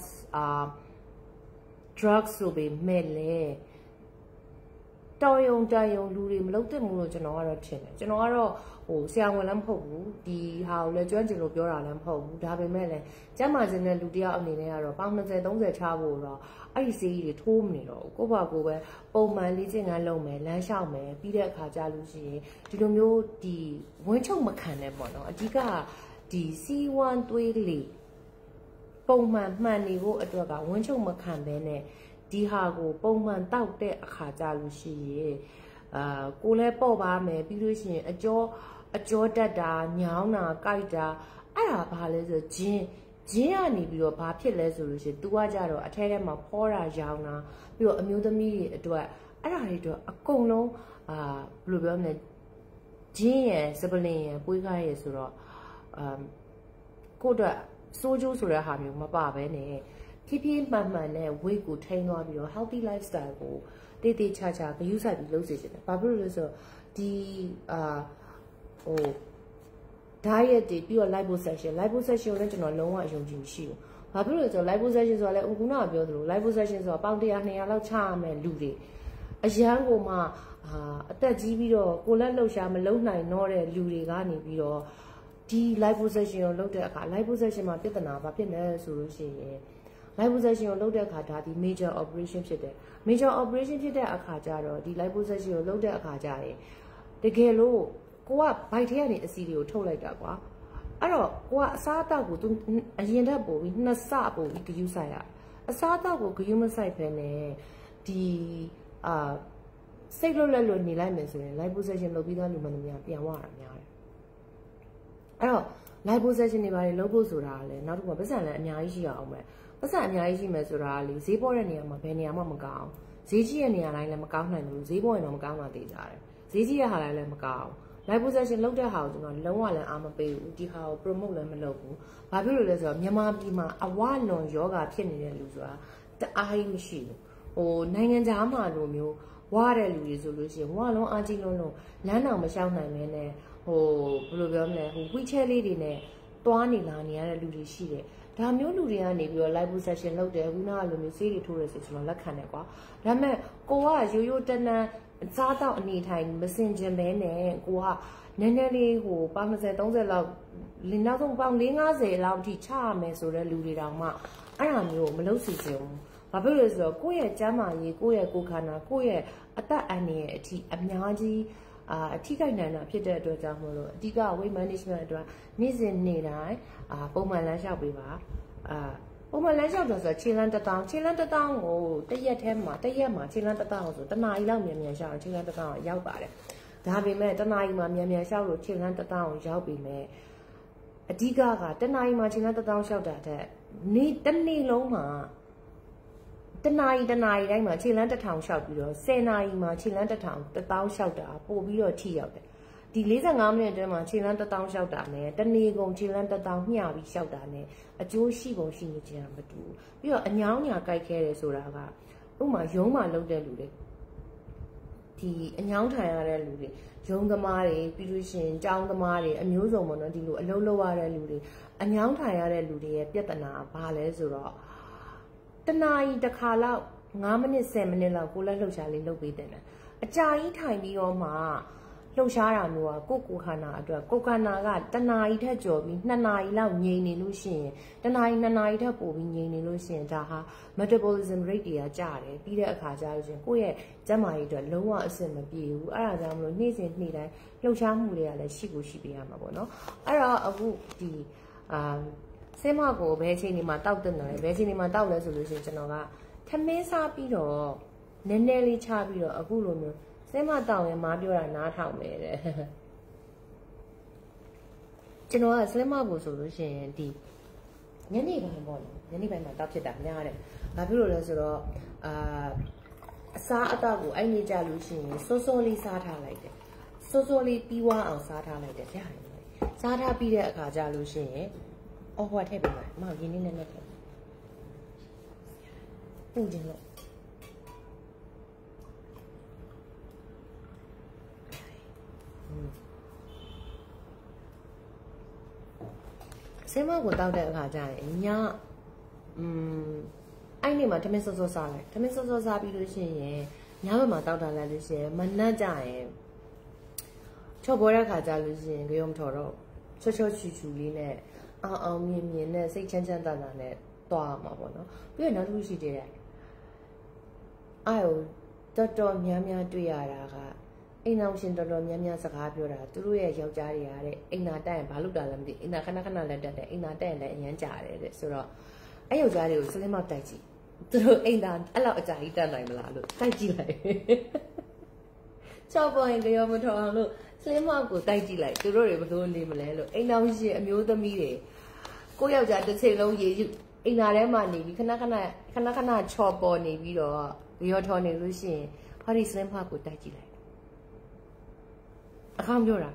drugs ဆိုပေမဲ့လည်း တော်ယုံလူတွေမလုပ်တဲ့မှုလို့ကျွန်တော်ကတော့ထင်တယ်ကျွန်တော်ကတော့ဆရာဝန်လည်းမဟုတ်ဘူးဒီဟာကိုလည်းကျွမ်းကျင်လို့ပြောတာလည်းမဟုတ်ဘူးဒါပေမဲ့လည်းကျမ်းမာခြင်းတဲ့လူတယောက်အနေနဲ့ကတော့ပေါင်20 30ချဖို့တော့အဲ့ဒီဆေးကြီးတွေထိုးမနေတော့ဘူးကိုယ့်ဘာကိုပဲပုံမှန်လေ့ကျင့်ခန်းလုပ်မယ်လမ်းလျှောက်မယ်ပြီးတဲ့အခါကြာလို့ရှိရင်ဒီလိုမျိုးဒီဝင်းချုပ်မခံနဲ့ပေါ့နော်အဓိကဒီစီဝမ်သွေးလေပုံမှန်မှန်နေဖို့အတွက်ကဝင်းချုပ်မခံဘဲနဲ့ဒီဟာကိုပုံမှန်တောက်တဲ့အခါကြာလို့ရှိရင်ကိုလည်းပေါ့ပါမယ်ပြီးလို့ရှိရင်အကျော်တက်တာညောင်းတာကြိုက်တာအဲ့ဒါဘာလဲဆိုဂျင်းကနေပြီးတော့ဘာဖြစ်လဲဆိုလို့ရှိရင် तू ကကြတော့အထဲထဲမှာဖောတာရောင်းတာပြီးတော့အမျိုးသမီးတွေအတွက်အဲ့ဒါတွေတော့အကုန်လုံးဘယ်လိုပြောမလဲဂျင်းရယ်စပလင်ရယ်ပွေးကားရယ်ဆိုတော့ကိုအတွက်စိုးကျိုးဆိုတဲ့ဟာမျိုးမပါဘဲနဲ့ဖြည်းဖြည်းမှန်နဲ့ weight ကိုထိန်းသွားပြီးတော့ healthy lifestyle ကိုတေးသေးချာချာဂရုစိုက်ပြီးလုပ်စေချင်တယ်။ဘာဖြစ်လို့လဲဆိုတော့ဒီdiet တွေပြီးတော့ liposuction ကိုလည်းကျွန်တော်လုံးဝအယုံကြည်မရှိဘူး။ဘာဖြစ်လို့လဲဆိုတော့ liposuction ဆိုတာလည်းခုနကပြောသလို liposuction ဆိုတာပေါင်100 200လောက်ချရမယ်လူတွေအရန်ကိုမှအသက်ကြီးပြီးတော့ကိုလက်လှုပ်ရှားမလုံနိုင်တော့တဲ့လူတွေကနေပြီးတော့ဒီ liposuction ကိုလုပ်တဲ့အခါ liposuction မှာပြဿနာဘာဖြစ်လဲဆိုလို့ရှိရင်liposuction ကိုလုပ်တဲ့အခါဒါဒီ major operation ဖြစ်တယ် major operation ဖြစ်တဲ့အခါကျတော့ဒီ liposuction ကိုလုပ်တဲ့အခါကျရင်တကယ်လို့ကိုကဘိုက်ထဲကနေအဆီတွေကိုထုတ်လိုက်တာကွာအဲ့တော့ကိုကအစားအသောက်ကိုသူအရင်တက်ပို့ပြီးနှစ်ဆပို့ပြီးဂရုစိုက်ရအစားအသောက်ကိုဂရုမစိုက်ဘဲနဲ့ဒီစိတ်လွတ်လပ်လို့နေလိုက်မယ်ဆိုရင် liposuction လုပ်ပြီးသားလူမှန်များပြန်ဝတာများတယ်အဲ့တော့ liposuction တွေပါတယ်လုပ်ဖို့ဆိုတာကလည်းနောက်တစ်ခုပတ်စံလည်းအများကြီးရှိအောင်ပဲပတ်စံအများကြီးရှိမယ်ဆိုတာကလေဈေးပေါ်တဲ့နေရာမှာဘယ်နေရာမှမကောင်းဈေးကြီးတဲ့နေရာတိုင်းလည်းမကောင်းနိုင်ဘူးဈေးပေါ်ရင်တော့မကောင်းတာသိကြတယ်ဈေးကြီးတဲ့ဟာတိုင်းလည်းမကောင်း liposuction လုပ်တဲ့ဟာကိုကျွန်တော်လုံးဝလည်းအားမပေးဘူးဒီဟာကို promote လည်းမလုပ်ဘူးဘာဖြစ်လို့လဲဆိုတော့မြန်မာပြည်မှာအဝလွန်ယောဂဖြစ်နေတဲ့လူဆိုတာတအားကြီးမရှိဘူးနိုင်ငံခြားမှာလိုမျိုးဝါတဲ့လူတွေဆိုလို့ရှိရင်ဝါလုံးအားကြီးလုံးလမ်းတောင်မလျှောက်နိုင်မဲနဲ့ဘယ်လိုပြောမလဲwheelchair လေးတွေနဲ့တွားနေလာနေရတဲ့လူတွေရှိတယ်ဒါမျိုးလူတွေကနေပြီးတော့ liposuction လုပ်တယ်ခုနကလိုမျိုးဆေးတွေထိုးရဆိုကျွန်တော်လက်ခံတယ်ကွာဒါပေမဲ့ကိုကရိုးရိုးတန်းတန်းစားတော့အနေထိုင်မစင်ကျင်ပဲနဲ့ကိုကနည်းနည်းလေးပေါင်20 30လောက်နောက်ဆုံးပေါင်50လောက်ထိချရမယ်ဆိုတဲ့လူတွေတောင်မှအဲ့ဒါမျိုးမလုပ်စီချင်ဘူးဘာဖြစ်လို့လဲဆိုတော့ကိုယ့်ရဲ့ကျန်းမာရေးကိုယ့်ရဲ့ကိုယ်ခန္ဓာကိုယ့်ရဲ့အသက်အန္တရာယ်အထိအများကြီးအထိခိုက်နိုင်တာဖြစ်တဲ့အတွက်ကြောင့်မို့လို့အဓိက weight management အတွက်နေ့စဉ်နေ့တိုင်းပုံမှန်လမ်းလျှောက်ပေးပါပုံမှန်လမ်းလျှောက်တော့ဆိုခြေလမ်းတစ်တောင်းကိုတရက်မှာခြေလမ်းတစ်တောင်းဆိုတနားရီလောက်မြန်လျှောက်ခြေလမ်းတစ်တောင်းရောက်ပါတယ်ဒါပေမဲ့တနားရီမှာမြန်လျှောက်လို့ခြေလမ်းတစ်တောင်းရောက်ပြီမဲ့အဓိကတနားရီမှာခြေလမ်းတစ်တောင်းလျှောက်တာတဲ့နေ့တစ်နေ့လုံးမှာတနားရီတိုင်းမှာခြေလမ်း1000လျှောက်ပြီးတော့10နာရီမှာခြေလမ်း1000 1000လျှောက်တာပို့ပြီးတော့ထိရောက်တယ်ဒီ45မိနစ်အတွင်းမှာခြေလမ်း1000လျှောက်တာနဲ့တနေ့ကုန်ခြေလမ်း1000မျှပြီးလျှောက်တာနဲ့အကျိုးရှိပုံရှိနေကြတာမတူဘူးပြီးတော့အညောင်းညာကြိုက်ခဲတယ်ဆိုတာကဥပမာရုံးမှာလုပ်တဲ့လူတွေဒီအညောင်းထိုင်ရတဲ့လူတွေရုံးသမားတွေပြီးလို့ရှိရင်ကျောင်းသမားတွေအမျိုးစုံပေါ့နော်ဒီလိုအလုပ်လုပ်ရတဲ့လူတွေအညောင်းထိုင်ရတဲ့လူတွေရဲ့ပြဿနာဘာလဲဆိုတော့တနာရီတစ်ခါလောက်5မိနစ်10မိနစ်လောက်ကိုလက်လှုပ်ရှားလေးလုပ်ပေးတယ်အကြာကြီးထိုင်ပြီးတော့မှလှုပ်ရှားတာမျိုးကကိုယ်ခန္ဓာအတွက်ကိုယ်ခန္ဓာကတနာရီထက်ကျော်ပြီး2နာရီလောက်ငြိမ်နေလို့ရှိရင်တနာရီ2နာရီထက်ပိုပြီးငြိမ်နေလို့ရှိရင်ဒါဟာ metabolism rate တွေကကျတယ်ပြီးတဲ့အခါကျလို့ရှိရင်ကိုယ့်ရဲ့ကျန်းမာရေးအတွက်လုံးဝအဆင်မပြေဘူးအဲ့ဒါကြောင့်မလို့နေ့စဉ်နေ့တိုင်းလှုပ်ရှားမှုတွေကလည်းရှိပေးရမှာပေါ့နော်အဲ့တော့အခုဒီဆင်းမကိုဘယ်အချိန်ဒီမှာတောက်တင်တယ်ဘယ်အချိန်ဒီမှာတောက်လဲဆိုလို့ရှိရင်ကျွန်တော်ကထမင်းစားပြီးတော့နည်းနည်းလေးချပြီးတော့အခုလိုမျိုးဆင်းမတောက်ရင်မားပြောတာနားထောင်မယ်တဲ့ကျွန်တော်ကဆင်းမကိုဆိုလို့ရှိရင်ဒီညနေပိုင်းပေါ့နော်ညနေပိုင်းမှာတောက်ဖြစ်တာများတယ်ဘာဖြစ်လို့လဲဆိုတော့အစားအသောက်ကိုအဲ့နေကြလို့ရှိရင်စိုးစိုးလေးစားထားလိုက်တယ်စိုးစိုးလေးပြီးွားအောင်စားထားလိုက်တယ်ရတယ်စားထားပြီးတဲ့အခါကျလို့ရှိရင်ဟိုထည့်ပေးမယ်မဟုတ်ရင်းနှီးနဲ့ထည့်ပူခြင်းလို့ဆင်းမကိုတောက်တဲ့အခါကျရင်ညအဲ့နေ့မှာထမင်းစောစောစားလိုက်ထမင်းစောစောစားပြီးလို့ရှိရင် ညာဘက်မှာတောက်တာလဲလို့ရှိရင်မနှက်ကြရင်ချော်ပေါ်တဲ့ခါကြလို့ရှိရင်ကြောမထော်တော့ချောချောချူချူလေးနဲ့အောင်မြင်မြင်နဲ့စိတ်ချမ်းချမ်းသာသာနဲ့တွားမှာပေါ့နော်ပြီးတော့နောက်တစ်ခုရှိသေးတယ်တော်တော်များများတွေ့ရတာကအိမ်အောင်ရှင်တော်တော်များများစကားပြောတာသူတို့ရဲ့ယောက်ျားတွေကတဲ့အိမ်နာတက်ရင်ဘာလုပ်တာလဲမသိအိမ်နာခဏခဏလည်းတက်တယ်အိမ်နာတက်ရင်လည်းအရန်ကြာတယ်တဲ့ဆိုတော့အဲ့ယောက်ျားတွေကိုစလင်းမောက်တိုက်ကြည့်သူတို့အိမ်နာအဲ့လောက်အကြာကြီးတက်နိုင်မလားလို့တိုက်ကြည့်လိုက်ချောပေါ်ရင်ကြောမထော်အောင်လို့စလင်းမောက်ကိုတိုက်ကြည့်လိုက်သူတို့တွေဘယ်လိုနေမလဲလို့အိမ်အောင်ရှင်အမျိုးသမီးတွေကိုယောက်ျားတစ်ချိန်လုံးရေအိမ်နာထဲမှာနေပြီးခဏခဏချောပေါ်နေပြီးတော့ရောထော်နေလို့ရှိရင်ဟောဒီစလင်းမောက်ကိုတိုက်ကြည့်လိုက်အခါပြောတာ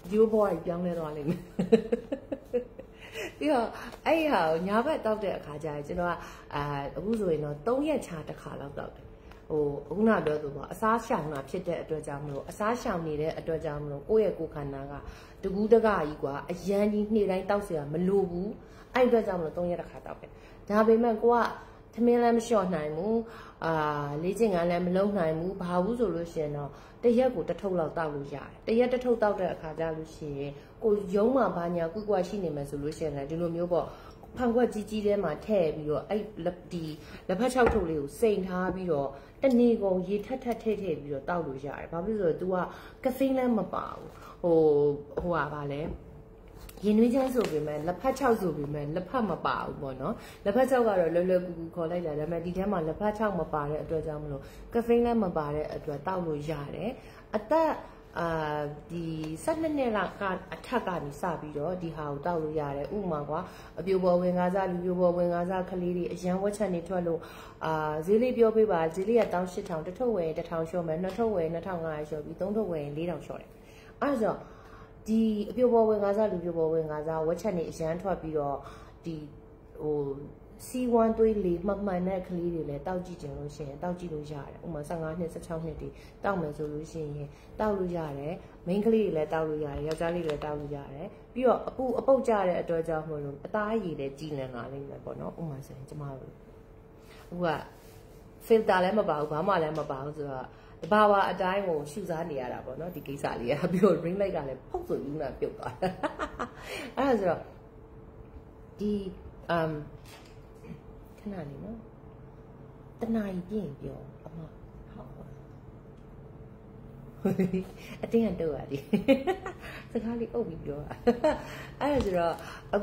ဒီဘွားကြီးပြောင်းလဲသွားလိမ့်မယ်ပြီးတော့အဲ့ဟာကိုညာဘက်တောက်တဲ့အခါကျရင်ကျွန်တော်ကအခုဆိုရင်တော့3ရက်ချာတစ်ခါလောက်တောက်တယ်အခုနပြောသူပေါ့အစားရှောင်တာဖြစ်တဲ့အတွက်ကြောင့်မလို့အစားရှောင်နေတဲ့အတွက်ကြောင့်မလို့ကိုယ့်ရဲ့ကိုယ်ခန္ဓာကတကူးတကကြီးကွာအရန်ကြီးနေ့တိုင်းတောက်เสียမလိုဘူးအဲ့အတွက်ကြောင့်မလို့3ရက်တစ်ခါတောက်တယ်ဒါပေမဲ့ကိုကသမင်းလည်းမလျှော့နိုင်ဘူးလေ့ကျင့်ခန်းလည်းမလုပ်နိုင်ဘူးဘာဘူးဆိုလို့ရှိရင်တော့တရက်ကိုတစ်ထုပ်လောက်တောက်လို့ရတယ်တရက်တစ်ထုပ်တောက်တဲ့အခါကျလို့ရှိရင်ကိုရုံးမှာဘာညာကွကွရှိနေမယ်ဆိုလို့ရှိရင်လည်းဒီလိုမျိုးပေါ့ဖန်ခွက်ကြီးကြီးထဲမှာထည့်ပြီးတော့အဲ့ဒီလက်ဖက်6ထုပ်လေးကိုစိန်ထားပြီးတော့တနေ့ကုန်ရေထက်ထည့်ပြီးတော့တောက်လို့ရတယ်ဘာဖြစ်လို့လဲဆိုတော့ तू ကကဖိန်းလည်းမပါဘူးဟိုပါလဲရင်နွေးချမ်းဆိုပေမဲ့လက်ဖက်6ဆိုပေမဲ့လက်ဖက်မပါဘူးပေါ့နော်လက်ဖက်6ကတော့လွယ်လွယ်ကူကူခေါ်လိုက်တာဒါပေမဲ့ဒီထဲမှာလက်ဖက်6မပါတဲ့အတွက်ကြောင့်မလို့ကဖိန်းလည်းမပါတဲ့အတွက်တောက်လို့ရတယ်အသက်ဒီ12နှစ်လောက်ကအထက်ကနေစပြီးတော့ဒီဟာကိုတောက်လို့ရတယ်ဥပမာကွာအပြိုပေါ်ဝင်ကားစားလူပြိုပေါ်ဝင်ကားစားကလေးတွေအရန်ဝက်ချက်နေထွက်လို့ဈေးလေးပြောပေးပါဈေးလေးက18000တစ်ထုပ်ဝယ်1000လျှော့မယ်2ထုပ်ဝယ်2500လျှော့ပြီး3ထုပ်ဝယ်4000လျှော့တယ်အဲ့ဒါဆိုဒီအပြိုပေါ်ဝင်ကားစားလူပြိုပေါ်ဝင်ကားစားဝက်ချက်နေအရန်ထွက်ပြီးတော့ဒီC1 သွေးလေးမှန်တဲ့ကလေးတွေလည်းတောက်ကြည့်ကြလို့ရှိရင်တောက်ကြည့်လို့ရတယ်ဥပမာ15နှစ်16နှစ်တွေတောက်မယ်ဆိုလို့ရှိရင်တောက်လို့ရတယ်မိန်းကလေးတွေလည်းတောက်လို့ရတယ်ယောက်ျားလေးတွေလည်းတောက်လို့ရတယ်ပြီးတော့အပုတ်ကြတဲ့အတွက်ကြောင့်မို့လို့အသားအရည်လည်းကြီးလန်လာလိမ့်မယ်ပေါ့နော်ဥပမာဆိုရင်ကျမတို့အခုက filter လည်းမပါဘူးဘာမှလည်းမပါဘူးဆိုတော့တဘာဝအတိုင်းကိုရှုစားနေရတာပေါ့နော်ဒီကိစ္စလေးကပြီးတော့ ring light ကလည်းဖုတ်ဆိုယူနေပြုတ်သွားအဲ့ဒါဆိုတော့ဒီခဏလေးနော်တနာရီပြည့်ရင်ပြောအမဟုတ်အတင်းကတော့ရတယ်စကားလေးအုပ်ပြီးပြောတာအဲ့ဒါဆိုတော့အ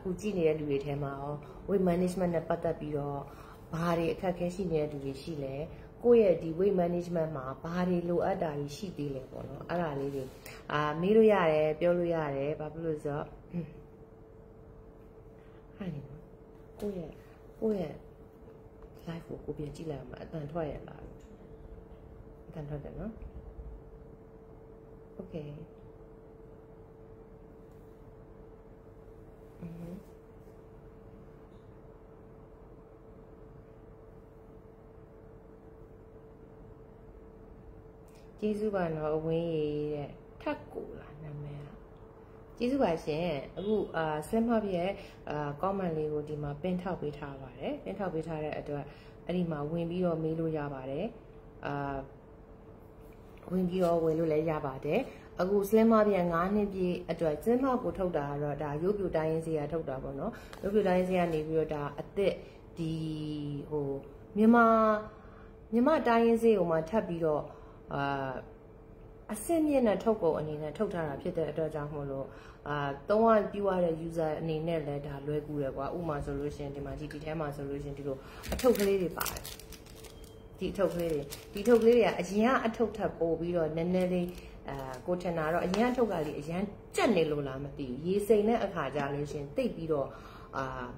ခုကြည့်နေတဲ့လူတွေထဲမှာရော weight management နဲ့ပတ်သက်ပြီးတော့ဘာတွေအခက်အခဲရှိနေတဲ့လူတွေရှိလဲကိုယ့်ရဲ့ဒီ weight management မှာဘာတွေလိုအပ်တာတွေရှိသေးလဲပေါ့နော်အဲ့ဒါလေးတွေမေးလို့ရတယ်ပြောလို့ရတယ်ဘာဖြစ်လို့ဆိုတော့ဟာနေကိုယ့်ရဲ့ live ကိုပြန်ကြည့်လိုက်အောင်အတန်ထွက်ရလားအတန်ထွက်တယ်နော် okay ကျေးဇူးပါနော်အဝင်းကြီးတဲ့ထက်ကိုလားနာမည်ကျေးဇူးပါရှင်အခုslim hub ရဲ့ comment လေးကိုဒီမှာပင်ထောက်ပေးထားပါတယ်ပင်ထောက်ပေးထားတဲ့အတွက်အဲ့ဒီမှာဝင်ပြီးတော့မေးလို့ရပါတယ်ဝင်ပြီးတော့ဝင်လို့လည်းရပါတယ်အခု slim hub ရဲ့9နှစ်ပြည့်အတွက် slim hub ကိုထုတ်တာကတော့ဒါရုပ်ပြတိုင်းရင်းစေးရထုတ်တာပေါ့နော်ရုပ်ပြတိုင်းရင်းစေးကနေပြီးတော့ဒါအစ်စ်ဒီမြန်မာတိုင်းရင်းစေးကိုမှထပ်ပြီးတော့အဆင့်မြင့်တဲ့ထုတ်ကုန်အနေနဲ့ထုတ်ထားတာဖြစ်တဲ့အတွက်ကြောင့်မို့လို့သုံးရပြရတဲ့ user အနေနဲ့လည်းဒါလွယ်ကူတယ်ကွာဥပမာဆိုလို့ရှိရင်ဒီမှာဒီထဲမှာဆိုလို့ရှိရင်ဒီလိုအထုပ်ကလေးတွေပါတယ်ဒီအထုပ်ကလေးတွေကအရင်ကအထုပ်ထပ်ပို့ပြီးတော့နည်းနည်းလေးကိုထင်တာတော့အရင်အထုပ်ကလေးအရင်ကြက်နေလို့လားမသိဘူးရေစိမ်တဲ့အခါကြလို့ရှိရင်တိတ်ပြီးတော့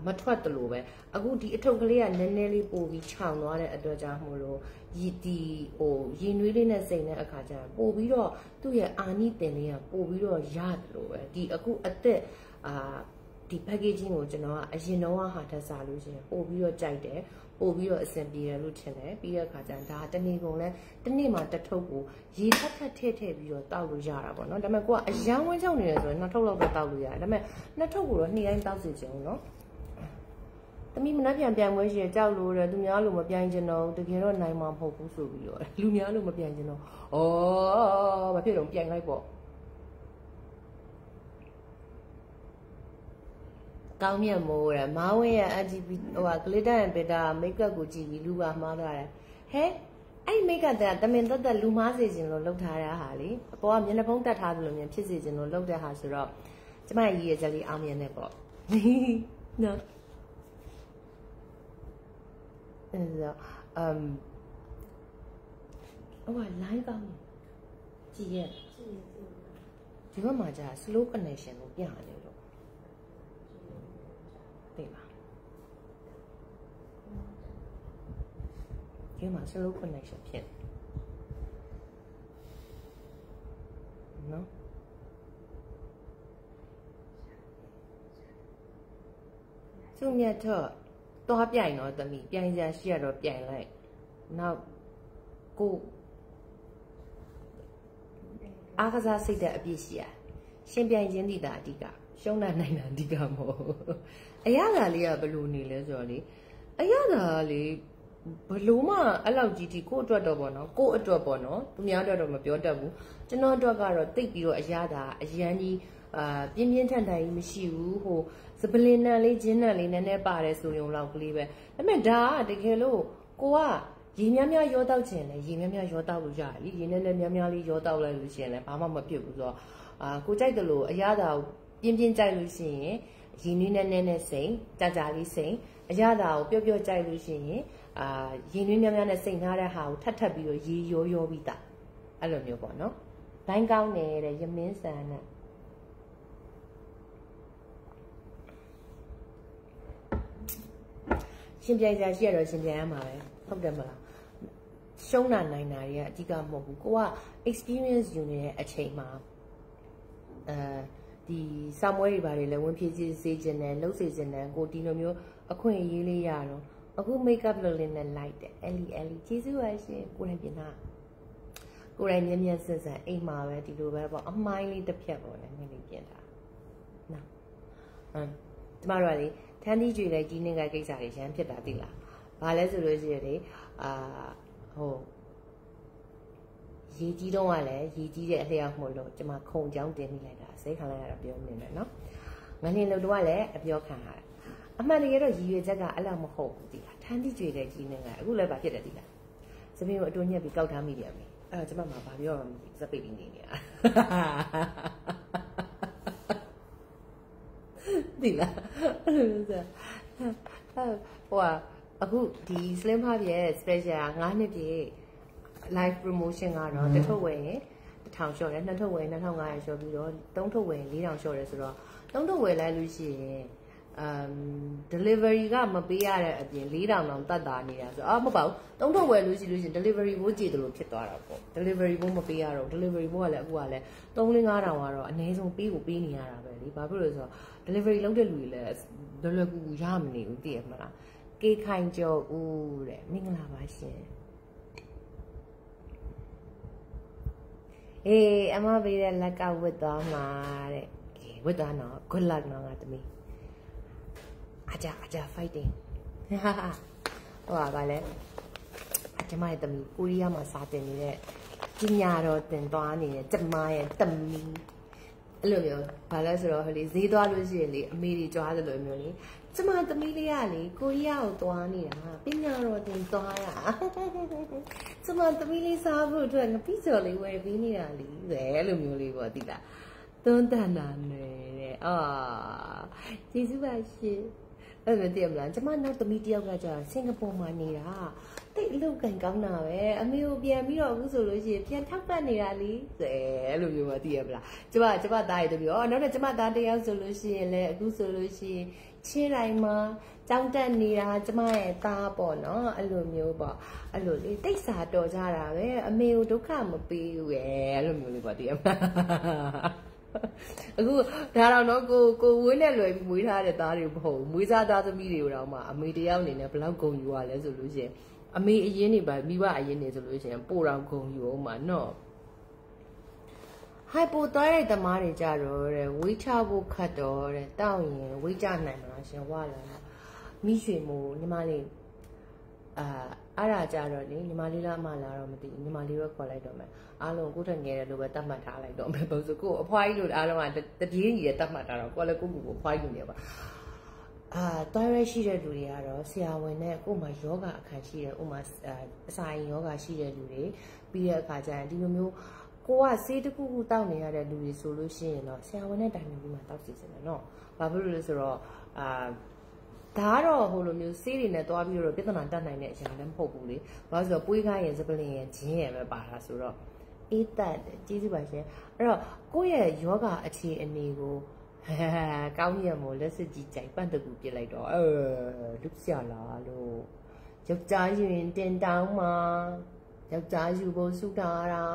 မထွက်တလို့ပဲအခုဒီအထုပ်ကလေးကနည်းနည်းလေးပို့ပြီးခြောင်သွားတဲ့အတွက်ကြောင့်မို့လို့ရေနွေးလေးနဲ့စိမ်တဲ့အခါကျပို့ပြီးတော့သူ့ရဲ့အာနိသင်လေးကပို့ပြီးတော့ရတယ်လို့ပဲဒီအခုအသက်ဒီ packaging ကိုကျွန်တော်ကအရင်တော့ဟာထပ်စားလို့ရှိရင်ပို့ပြီးတော့ကြိုက်တယ်ပို့ပြီးတော့အဆင်ပြေတယ်လို့ထင်တယ်ပြီးတဲ့အခါကျဒါတနေ့ကုန်လဲတနေ့မှာတစ်ထုပ်ကိုရေထပ်ထည့်ပြီးတော့တောက်လို့ရတာပေါ့နော်ဒါပေမဲ့ကိုကအရန်ဝင်းချုံနေတယ်ဆိုရင်နှစ်ထုပ်လောက်တော့တောက်လို့ရတယ်ဒါပေမဲ့နှစ်ထုပ်ကိုတော့နေ့တိုင်းတောက်စီချင်ဘူးနော် သမီးမနှက်ပြန်ပြန်မွေးရှိကြောက်လို့တဲ့သူများလို့မပြန်ချင်တော့တကယ်တော့နိုင်မှာမဟုတ်ဘူးဆိုပြီးတော့လူများလို့မပြန်ချင်တော့ဩဘာဖြစ်တော့ပြန်လိုက်ပေါ့ကောင်းမြတ်မိုးတဲ့မောင်ဝင်းရဲ့ RGB ဟိုက glitter and glitter makeup ကိုကြည့်ပြီးလူပါမှားသွားတယ်ဟဲအဲ့ makeup တဲ့တမင်တက်လူမားစေခြင်းလို့လုပ်ထားတဲ့ဟာလေအပေါ်ကမျက်နှာဖုံးတက်ထားသလိုမျိုးဖြစ်စေခြင်းလို့လုပ်တဲ့ဟာဆိုတော့ကျမကြီးရဲ့ချက်လေးအောင်မြင်နေပေါ့နော်အဲ့တော့ဟိုက line ကောင်းကြည့်ရဲ့ဒီဘက်မှာကြာ slow connection ကိုပြရတယ်လို့သိလားဒီမှာ slow connection ဖြစ်နော်သူ့မြတ်တော့သွားပြိုင်တော့တမီပြိုင်စရာရှိရတော့ပြိုင်လိုက်နောက်ကိုအားကစားစိတ်တဲ့အပြည့်ရှိရရှင်ပြိုင်ခြင်းတည်တာအဓိကရှုံးနိုင်တာအဓိကမဟုတ်အရသာလေးကဘယ်လိုနေလဲဆိုတော့လေအရသာလေးဘလို့မှအဲ့လောက်ကြီးတီကို့အတွက်တော့ပေါ့နော်ကို့အတွက်ပေါ့နော်သူများအတွက်တော့မပြောတတ်ဘူးကျွန်တော်အတွက်ကတော့တိတ်ပြီးတော့အရသာအရန်ကြီးပြင်းပြင်းထန်ထန်ကြီးမရှိဘူးဟိုစပလင်နံလေးဂျင်းနံလေးနည်းနည်းပါတယ်ဆိုရင်လောက်ကလေးပဲဒါပေမဲ့ဒါကတကယ်လို့ကိုကရေများများရောတောက်ချင်လေရေများများရောတောက်လို့ရတယ်လေရေနည်းနည်းများများလေးရောတောက်လိုက်လို့ရှိရင်လည်းဘာမှမဖြစ်ဘူးဆိုတော့ကိုကြိုက်တယ်လို့အရသာကိုပြင်းပြင်းကြိုက်လို့ရှိရင်ရေနည်းနည်းနဲ့စိမ့်ကြာကြာလေးစိမ့်အရသာကိုပျော့ကြိုက်လို့ရှိရင်ရေနည်းများများနဲ့စိမ့်ထားတဲ့ဟာကိုထပ်ပြီးတော့ရေရောပြီးတာအဲ့လိုမျိုးပေါ့နော်ဘိုင်းကောင်းနေတဲ့ရမင်းဆန်နဲ့ရှင်ပြိုင်စရာရှိရတော့ရှင်ပြိုင်ရမှာပဲဟုတ်တယ်မလားရှုံးနိုင်တာတွေကအဓိကမဟုတ်ဘူးကိုက experience ယူနေတဲ့အချိန်မှာဒီစာမွဲတွေပါတယ်လည်းဝင်ဖြည့်စေခြင်းနဲ့လှုပ်စေခြင်းနဲ့ကိုဒီလိုမျိုးအခွင့်အရေးလေးရတော့အခု makeup လုပ်လင်းနဲ့ light တယ် LE ကျေးဇူးပါရှင်ကိုယ်တိုင်ပြင်တာကိုယ်တိုင်မြင်ဆန်ဆန်အိမ်မှာပဲဒီလိုပဲပေါ့အမိုင်းလေးတစ်ဖြတ်ပေါ့လေမြင်လေးပြင်တာနော်ကျမတို့ကလေထန်းသီးကြွေလိုက်ကြီးနေကကိစ္စတွေရမ်းဖြစ်တာသိလားဘာလဲဆိုလို့ရှိရင်လေဟိုရေကြီးတော့ကလည်းရေကြီးတဲ့အလျောက်မို့လို့ကျမခုံချောင်းတင်မိလိုက်တာစိတ်ခံလိုက်ရတာပြောနေတယ်နော်ငလင်လို့တော့လည်းအပြောခံရတယ်အမှန်တကယ်တော့ရည်ရွယ်ချက်ကအဲ့လောက်မဟုတ်ဘူးသိလားထန်းသီးကြွေလိုက်ကြီးနေကအခုလည်းဘာဖြစ်တယ်သိလားစပင်းကိုအတူညက်ပြီးကောက်ထားမိတယ်အမေအဲ့တော့ကျမမှာဘာပြောရမလဲစပိတ်ပြီးနေနေတာဒီလားဟိုအခုဒီ Slim Hub ရဲ့ special 9နှစ်ပြည့် live promotion ကတော့တစ်ထုပ်ဝယ်ရင်1000ရှော့တယ်နှစ်ထုပ်ဝယ်2500ရှော့ပြီးတော့3ထုပ်ဝယ်4000ရှော့တယ်ဆိုတော့3ထုပ်ဝယ်လိုက်လို့ရှိရင် delivery ကမပေးရတဲ့အပြင်4000တောင်တတ်တာနေတာဆိုမဟုတ်ပါဘူး3ထုပ်ဝယ်လို့ရှိရင် delivery ဘိုးကြည့်တယ်လို့ဖြစ်သွားတာပေါ့ delivery ဘိုးမပေးရတော့ delivery ဘိုးကလည်းအခုကလည်း3-5000ကတော့အနည်းဆုံးပေးနေရတာပဲလေဘာဖြစ်လို့လဲဆိုတော့ delivery လုပ်တဲ့လူတွေလည်းလွယ်လွယ်ကူကူရမနေဘူးသိရမလားကေခိုင်ကျော်ဦးတဲ့မင်္ဂလာပါရှင်အေးအမပေးတဲ့လက်ကဝတ်သွားမှာတဲ့ဝတ်သွားတော့ good luck နော်ငါသမီးအကြ fighting ဟိုပါလေကျမရဲ့သမီးကိုရီးယားမှာစာတင်နေတဲ့ပညာတော်တင်သွားနေတဲ့ကျမရဲ့သမီးအဲ့လိုမျိုးဘာလဲဆိုတော့ဟိုလေဈေးသွားလို့ရှိရင်လေအမေတွေကြွားတယ်လို့မျိုးလေကျမသမီးလေးကလေကိုရီးယားကိုသွားနေတာပညာတော်တင်သွားရကျမသမီးလေးစားဖို့အတွက်ငပိကျော်လေးဝယ်ပြီးနေတာလေအဲ့လိုမျိုးလေးပေါ့သိလားသွန်းတန်တာနဲ့ကျေးဇူးပါရှင်အဲ့လိုတည်မလားကျမနောက်သမီးတယောက်ကကြာစင်ကာပူမှာနေတာတိတ်အလုပ်ကန်ကောင်းတာပဲအမေကိုပြန်ပြီးတော့အခုဆိုလို့ရှိရင်ပြန်ထောက်ပတ်နေတာလေအဲ့လိုမျိုးမသိရမလားကျမသားရတပြီးနောက်တော့ကျမသားတယောက်ဆိုလို့ရှိရင်လည်းအခုဆိုလို့ရှိရင်ချင်းတိုင်းမှာကြောင်းတက်နေတာကျမရဲ့သားပေါ့နော်အဲ့လိုမျိုးပေါ့အဲ့လိုလေတိတ်စာတော်ကြတာပဲအမေကိုဒုက္ခမပေးဘူးရဲ့အဲ့လိုမျိုးလေးပေါ့သိရမလားအခုဒါတော့နော်ကိုဝင်းနဲ့လွယ်ပြီးမွေးထားတဲ့သားတွေမဟုတ်ဘူးမွေးစားသားသမီးတွေကိုတော့မှအမေတယောက်အနေနဲ့ဘလောက်ဂုဏ်ယူရလဲဆိုလို့ရှိရင်အမေအရင်နေပါမိဘအရင်နေဆိုလို့ရှိရင်ပို့တော်ဂုဏ်ယူအောင်မှာနော်ဟိုက်ပိုသွားတဲ့သမားတွေကြတော့တဲ့ဝေးချဖို့ခတ်တော့တဲ့တောက်ရင်ဝေးကြနိုင်မလားရှင်ဝါလာ မိရွှေမို့ညီမလေးအဲ့ဒါကြတော့လေညီမလေးလားအမလားတော့မသိဘူးညီမလေးတော့ခေါ်လိုက်တော့မယ်အားလုံးကိုထက်ငယ်တယ်လို့ပဲတတ်မှတ်ထားလိုက်တော့မယ်ဘာလို့ကိုအဖွားကြီးလို့အားလုံးကတပြေးကြီးရတတ်မှတ်ထားတော့ကိုလည်းကိုအဖွားကြီးလို့နေပါတွားရရှိတဲ့လူတွေကတော့ဆရာဝန်နဲ့ကို့မှာယောဂအခန်းရှိတယ်ဥမာအစာရင်ယောဂရှိတဲ့လူတွေပြီးတဲ့အခါကျရင်ဒီလိုမျိုးကိုကဆေးတစ်ခုခုတောက်နေရတဲ့လူတွေဆိုလို့ရှိရင်တော့ဆရာဝန်နဲ့တိုင်ပင်ပြီးမှတောက်စီစင်တယ်နော်ဘာဖြစ်လို့လဲဆိုတော့ဒါကတော့ဟိုလိုမျိုးဆေးတွေနဲ့တွားပြီးတော့ပြဿနာတက်နိုင်တဲ့အရာလည်းမဟုတ်ဘူးလေဘာလို့ဆိုတော့ပွေးကားရင်စပလင်ရင်ဂျင်းရယ်ပဲပါတာဆိုတော့အေးတက်တယ်ကျေးဇူးပါရှင်အဲ့တော့ကိုယ့်ရဲ့ယောဂအခြေအနေကိုကောင်းရမို့လက်စစ်ကြီးကြိုက်ပတ်တကူပြစ်လိုက်တော့ဒုက္ခရလားလို့ယောက်ျားရင်တင်တောင်းမှာယောက်ျားယူဖို့စုတာတာ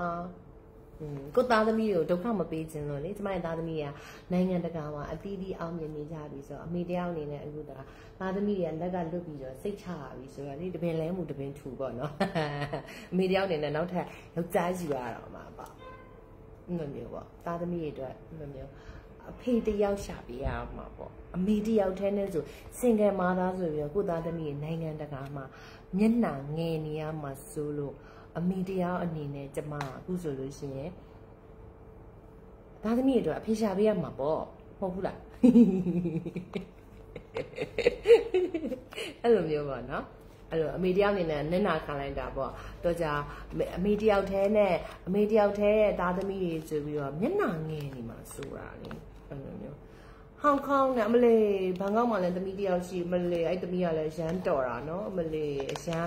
ကိုသားသမီးတွေကိုဒုက္ခမပေးခြင်းလို့လေကျမရဲ့သားသမီးကနိုင်ငံတကာမှာအသီးသီးအောင်မြင်နေကြပြီဆိုတော့အမေတယောက်အနေနဲ့အခုသားသမီးတွေကလက်ကလွတ်ပြီးတော့စိတ်ချရပြီဆိုတော့လေတပင်လဲမှုတပင်ထူပေါ့နော်အမေတယောက်အနေနဲ့နောက်ထပ်ယောက်ျားယူရတော့မှာပေါ့အဲ့လိုမျိုးပေါ့သားသမီးတွေအတွက်အဲ့လိုမျိုးအဖေတယောက်ရှာပေးရမှာပေါ့အမေတယောက်တည်းနဲ့ဆိုစင်ကယ်မာသားဆိုပြီးတော့ကိုသားသမီးတွေနိုင်ငံတကာမှာမျက်နှာငယ်နေရမှာဆိုလို့အမေတရားအနေနဲ့ကျမအခုဆိုလို့ရှိရင်သားသမီးတွေအတွက်အဖေရှာပေးရမှာပေါ့မဟုတ်ဘူးလားအဲ့လိုမျိုးပေါ့နော်အဲ့လိုအမေတယောက်အနေနဲ့နင့်နာခံလိုက်တာပေါ့တော့ကြအမေတယောက်တည်းနဲ့အမေတယောက်တည်းရဲ့သားသမီးတွေဆိုပြီးတော့မျက်နှာငယ်နေမှာဆိုတာလေအဲ့လိုမျိုးဟောင်ကောင်နဲ့အမလေးဘန်ကောက်မှာလည်းသမီးတယောက်ရှိမလေးအဲ့သမီးကလည်းရမ်းတော်တာနော်အမလေးအရန်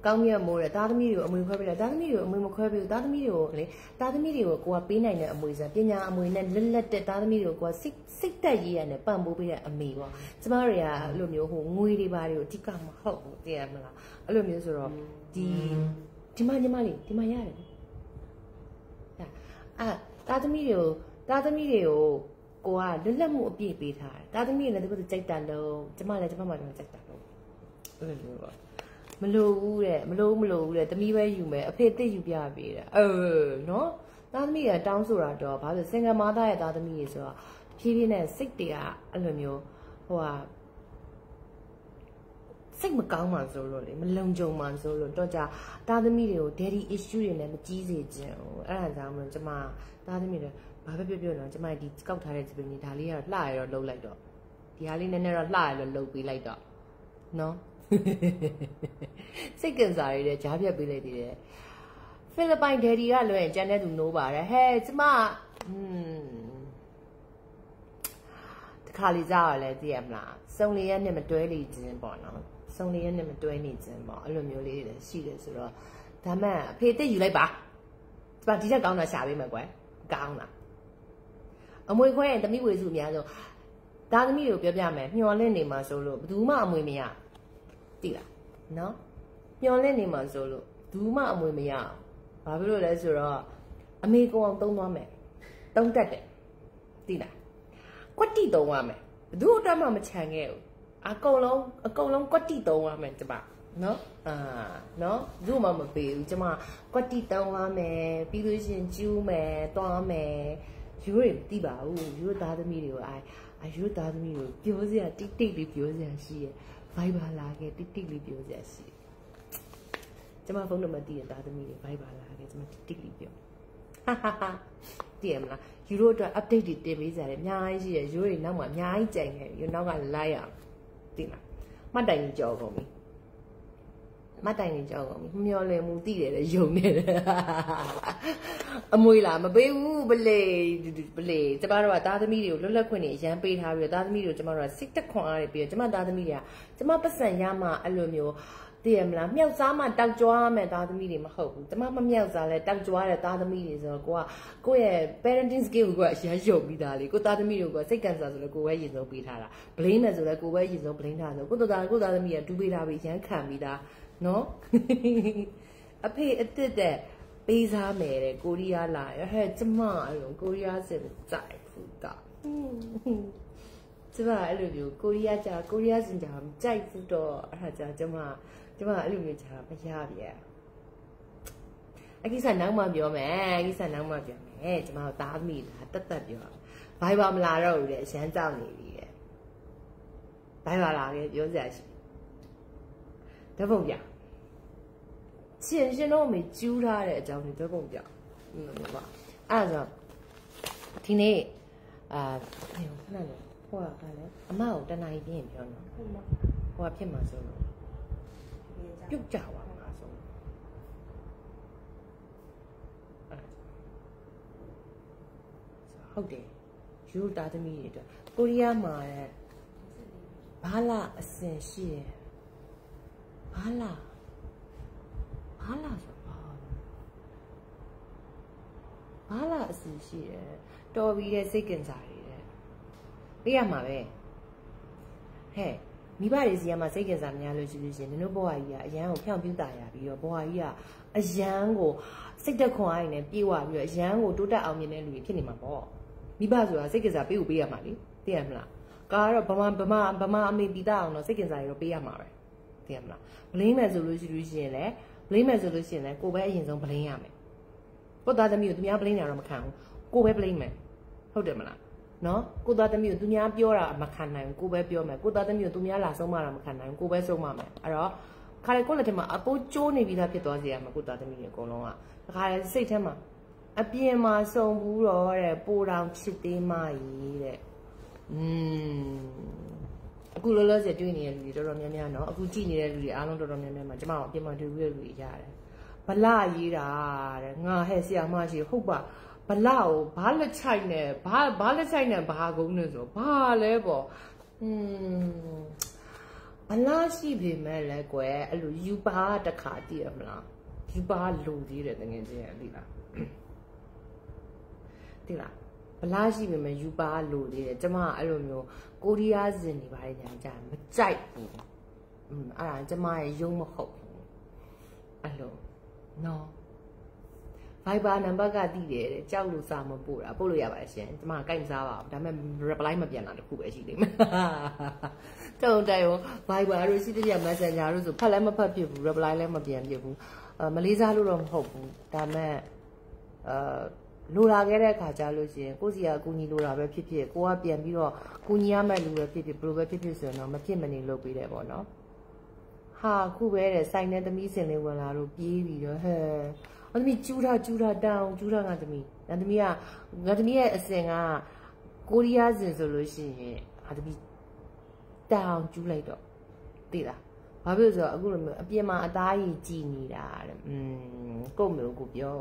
ကောင်းမြတ်မိုးတဲ့သားသမီးတွေကိုအမွေခွဲပေးတယ်သားသမီးတွေကိုအမွေမခွဲပေးဘူးသားသမီးတွေကိုလေသားသမီးတွေကိုကိုကပေးနိုင်တဲ့အမွေစံပညာအမွေနဲ့လက်တဲ့သားသမီးတွေကိုကိုကစိတ်တက်ရေးရနဲ့ပံ့ပိုးပေးတဲ့အမေပေါ့ကျမတို့ကအဲ့လိုမျိုးဟိုငွေတွေပါတွေကိုအဓိကမဟုတ်ဘူးသိရမလားအဲ့လိုမျိုးဆိုတော့ဒီမညီမလေးဒီမရတယ်သားသမီးတွေကိုကိုကလွတ်လပ်မှုအပြည့်ပေးထားတယ်သားသမီးတွေလည်းသူတို့ကြိုက်တာလို့ကျမလည်းကျမမှကြိုက်တာလို့အဲ့လိုမျိုးပေါ့မလို့ဘူးတဲ့မလို့ဘူးတဲ့သမီးပဲယူမယ်အဖေတစ်ယူပြပေးတဲ့နော်သားသမီးကတောင်းဆိုတာတော့ဘာလို့စင်ကမာသားရဲ့သားသမီးတွေဆိုတော့ဖြည်းဖြည်းနဲ့စိတ်တွေကအဲ့လိုမျိုးဟိုဟာစိတ်မကောင်းမှဆိုလို့လေမလုံခြုံမှဆိုလို့တော့ကြသားသမီးတွေကို daddy issue တွေနဲ့မကြီးစေခြင်းအဲ့ဒါကြောင့်မလို့ကျမသားသမီးတွေဘာပဲပြောနော်ကျမဒီကောက်ထားတဲ့စပင်းကြီးဒါလေးကတော့လှရတော့လှုပ်လိုက်တော့ဒီဟာလေးနည်းနည်းတော့လှရတော့လှုပ်ပေးလိုက်တော့နော်စိတ်ကင်စားရတဲ့ကြားပြတ်ပေးလိုက်သေးတယ်ဖိလစ်ပိုင်ဒယ်ဒီကလွယ်ရင်ကျန်တဲ့သူနိုးပါတယ်ဟဲ့ကျမတခါလေးကြားရလဲသိရမလားစုံလေးရက်နဲ့မတွဲနေခြင်းပေါ့နော်စုံလေးရက်နဲ့မတွဲနေခြင်းပေါ့အဲ့လိုမျိုးလေးတွေရှိတယ်ဆိုတော့ဒါမှအဖေတစ်ယူလိုက်ပါကျမဒီချက်ကောင်းတာရှာပေးမယ်ကွယ်ကောင်းလားအမွေခွဲရင်သမီးဝေစုအများဆုံးဒါသမီးကိုပြောပြမယ်မျောလင့်နေမှာဆိုလို့ဘယ်သူမှအမွေမရသိလားနော်မျောလင့်နေမှာဆိုလို့ဘူးမှအမွေမရအောင်ဘာဖြစ်လို့လဲဆိုတော့အမေကောင်အောင်သုံးသွားမယ်သုံးတတ်တယ်သိလားကွက်တိသုံးရမယ်ဘယ်သူအတွက်မှမချန်ခဲ့ဘူးအကုန်လုံးကွက်တိသုံးရမယ်ကျမနော်နော်ဘယ်သူမှမပေးဘူးကျမကွက်တိသုံးရမယ်ပြီးလို့ရှိရင်ကျူးမယ်တွားမယ်ယူရတိပါဘူးယူသားသမီးတွေကိုယူသားသမီးကိုပြောစရာတိတ်တိတ်လေးပြောစရာရှိရဲ့Viber လာခဲ့တိတိလေးပြောစရာရှိကျမဖုန်းနံပါတ်တည်ရသားသမီးတွေ Viber လာခဲ့ကျမတိတိလေးပြောတည်ရမလားယူရိုအတွက် update တွေတင်ပေးကြတယ်အများကြီးရှိရယူရိုနောက်မှာအများကြီးကြိုင်နေယူနောက်ကလိုက်ရအောင်သိလားမှတ်တိုင်ကြီးကြော်ကုန်ပြီမှတ်တိုင်ကြီးကြော်ကုန်ပြီမျောလည်မှုတည်တယ်လေယုံနေတယ်အမွေလားမပေးဘူးဘလေကျမတို့ကသားသမီးတွေကိုလွတ်လပ်ခွင့်တွေအရန်ပေးထားပြီးတော့သားသမီးတွေကိုကျမတို့ကစိတ်တက်ခွန်အားတွေပြီးတော့ကျမသားသမီးတွေကကျမပတ်စံရမှအဲ့လိုမျိုးသိရမလားမြောက်စားမှတောက်ကြွားမဲ့သားသမီးတွေမဟုတ်ဘူးကျမမမြောက်စားလဲတောက်ကြွားတဲ့သားသမီးတွေဆိုတော့ကိုယ့်ရဲ့ parenting skill ကိုအရန်ယုံပြီးသားလေကိုသားသမီးတွေကစိတ်ကန်ဆာဆိုလဲကိုပဲရင်ဆုံးပေးထားတာ blame နဲ့ဆိုလဲကိုပဲရင်ဆုံး blame ထားတယ်ကိုသားသမီးကတူးပေးထားပြီးရန်ခံပြီးသားနော်အဖေအစ်တဲ့ပေးစားမယ်တဲ့ကိုရီးယားလာရဟဲ့ကျမအဲ့လိုကိုရီးယားစစ်ကြိုက်ဘူးကကျမအဲ့လိုမျိုးကိုရီးယားစင်ကြမကြိုက်ဘူးတော့အဲ့ဒါကျမအဲ့လိုမျိုးကြာမရပြအကိစ္စနောက်မှပြောမယ်ကျမတို့သားသမီးလားတက်ပြောViber မလာတော့ဘူးလေအရန်ကြောက်နေပြီတဲ့白吧啦嘅ပြောစရာရှိဓာတ်ပုံပြရှင်တို့မေကျူးထားတဲ့အကြောင်းတွေဓာတ်ပုံပြပါအဲ့ဒါဒီနေ့ခဏလေးဟိုကလည်းအမကိုတနာရီပြင်းပြောနော်ဟိုကဖြစ်မှာဆိုလို့ပြုတ်ကြပါမှာဆိုဟုတ်တယ်ယူတာသမီးတွေအတွက်ကိုရီးယားမှာဘာလာအစင်ရှိတယ်ဘာလာဆိုဘာလာအစင်ရှိတယ်တော်ပြီးတဲ့စိတ်ကင်စားတွေတဲ့ပေးရမှာပဲဟဲ့မိဘတွေစီကမှစိတ်ကင်စားများလို့ရှိလို့ရှင်နင်တို့ဘဝကြီးကအရန်ကိုဖြောင်းပြူတာရပြီးတော့ဘဝကြီးကအရန်ကိုစိတ်သက်ခွန်အားနဲ့ပြေဝပြီးတော့အရန်ကိုတိုးတက်အောင်မြင်တဲ့လူတွေဖြစ်နေမှာပေါ့မိဘဆိုတာစိတ်ကင်စားပေးဖို့ပေးရမှာလေသိရမလားကာကတော့ဗမာအမေပြီးသားအောင်တော့စိတ်ကင်စားတွေတော့ပေးရမှာပဲသိရမလားဘလိမ့်မယ်ဆိုလို့ရှိလို့ရှိရင်လည်းဘလိမ့်မယ်ဆိုလို့ရှိရင်လည်းကိုပဲအရင်ဆုံးဘလိမ့်ရမယ်ကိုသားသမီးကိုသူများဘလိမ့်တာတော့မခံဘူးကိုပဲဘလိမ့်မယ်ဟုတ်တယ်မလားနော်ကိုသားသမီးကိုသူများပြောတာမခံနိုင်ဘူးကိုပဲပြောမယ်ကိုသားသမီးကိုသူများလာဆုံးမတာမခံနိုင်ဘူးကိုပဲဆုံးမမယ်အဲ့တော့ခါလေကိုလက်ထဲမှာအပိုးကျိုးနေပြီးသားဖြစ်သွားစေရမှာကိုသားသမီးတွေအကုန်လုံးကခါလေစိတ်ထဲမှာအပြင်မှာစုံဘူးတော့တဲ့ပိုတောင်ချစ်သေးမကြီးတဲ့အခုလောလောဆယ်တွေ့နေတဲ့လူတွေတော်တော်များများနော်အခုကြည့်နေတဲ့လူတွေအားလုံးတော်တော်များများမှာကျမတို့အပြင်မှာတွေ့ရတဲ့လူတွေရတယ်ဗလာရေးတာတဲ့ငါဟဲ့ဆရာမရှိဟုတ်ပါဗလာကိုဘာလက်ချိုက်နဲ့ဘာလက်ချိုက်နဲ့ဘာကုန်းနဲ့ဆိုဘာလဲပေါ့ဗလာရှိပေမဲ့လည်းကွယ်အဲ့လိုယူပါတခါတည်ရမလားယူပါလူကြီးတယ်တကယ်ချင်းသိလားသိလားဗလာရှိပေမဲ့ယူပါလူသေးတယ်ကျမအဲ့လိုမျိုးကိုရီးယားဇင်နေပါတယ်ညာကြမကြိုက်ဘူးအဲ့ဒါကျမရဲ့ယုံမဟုတ်ဘူးအဲ့လိုနော် Viber နံပါတ်ကတည်တယ်တဲ့ကြောက်လို့စာမပို့တာပို့လို့ရပါတယ်ရှင်ကျမကိုက်မစားပါဘူးဒါပေမဲ့ reply မပြန်တာတခုပဲရှိလိမ့်မယ်တုံတိုင်ရော Viber တို့ရှိတဲ့ Messenger တို့ဆိုဖတ်လည်းမဖတ်ဖြစ်ဘူး reply လည်းမပြန်ဖြစ်ဘူးမလေးစားလို့တော့မဟုတ်ဘူးဒါပေမဲ့လိုလာခဲ့တဲ့အခါကျလို့ရှိရင်ကိုယ့်စီကအကူညီလိုတာပဲဖြစ်ဖြစ်ကိုကပြန်ပြီးတော့ကူညီရမယ့်လူပဲဖြစ်ဖြစ်ဘယ်လိုပဲဖြစ်ဖြစ်ဆိုရင်တော့မဖြစ်မနေလုပ်ပေးတယ်ပေါ့နော်ဟာခုပဲတဲ့စိုင်းတဲ့သမီးစင်လေးဝင်လာတော့ပြေးပြီးတော့ဟဲ့ငါသမီးကျူးထားတောင်းကျူးထားငါသမီးရဲ့အစင်ကကိုရီးယားစင်ဆိုလို့ရှိရင်ငါသမီးတောင်းကျူးလိုက်တော့သိလားဘာဖြစ်လို့ဆိုတော့အခုလိုမျိုးအပြင်မှာအသားကြီးကြည်နေတာတဲ့ကို့မျိုးကိုပြော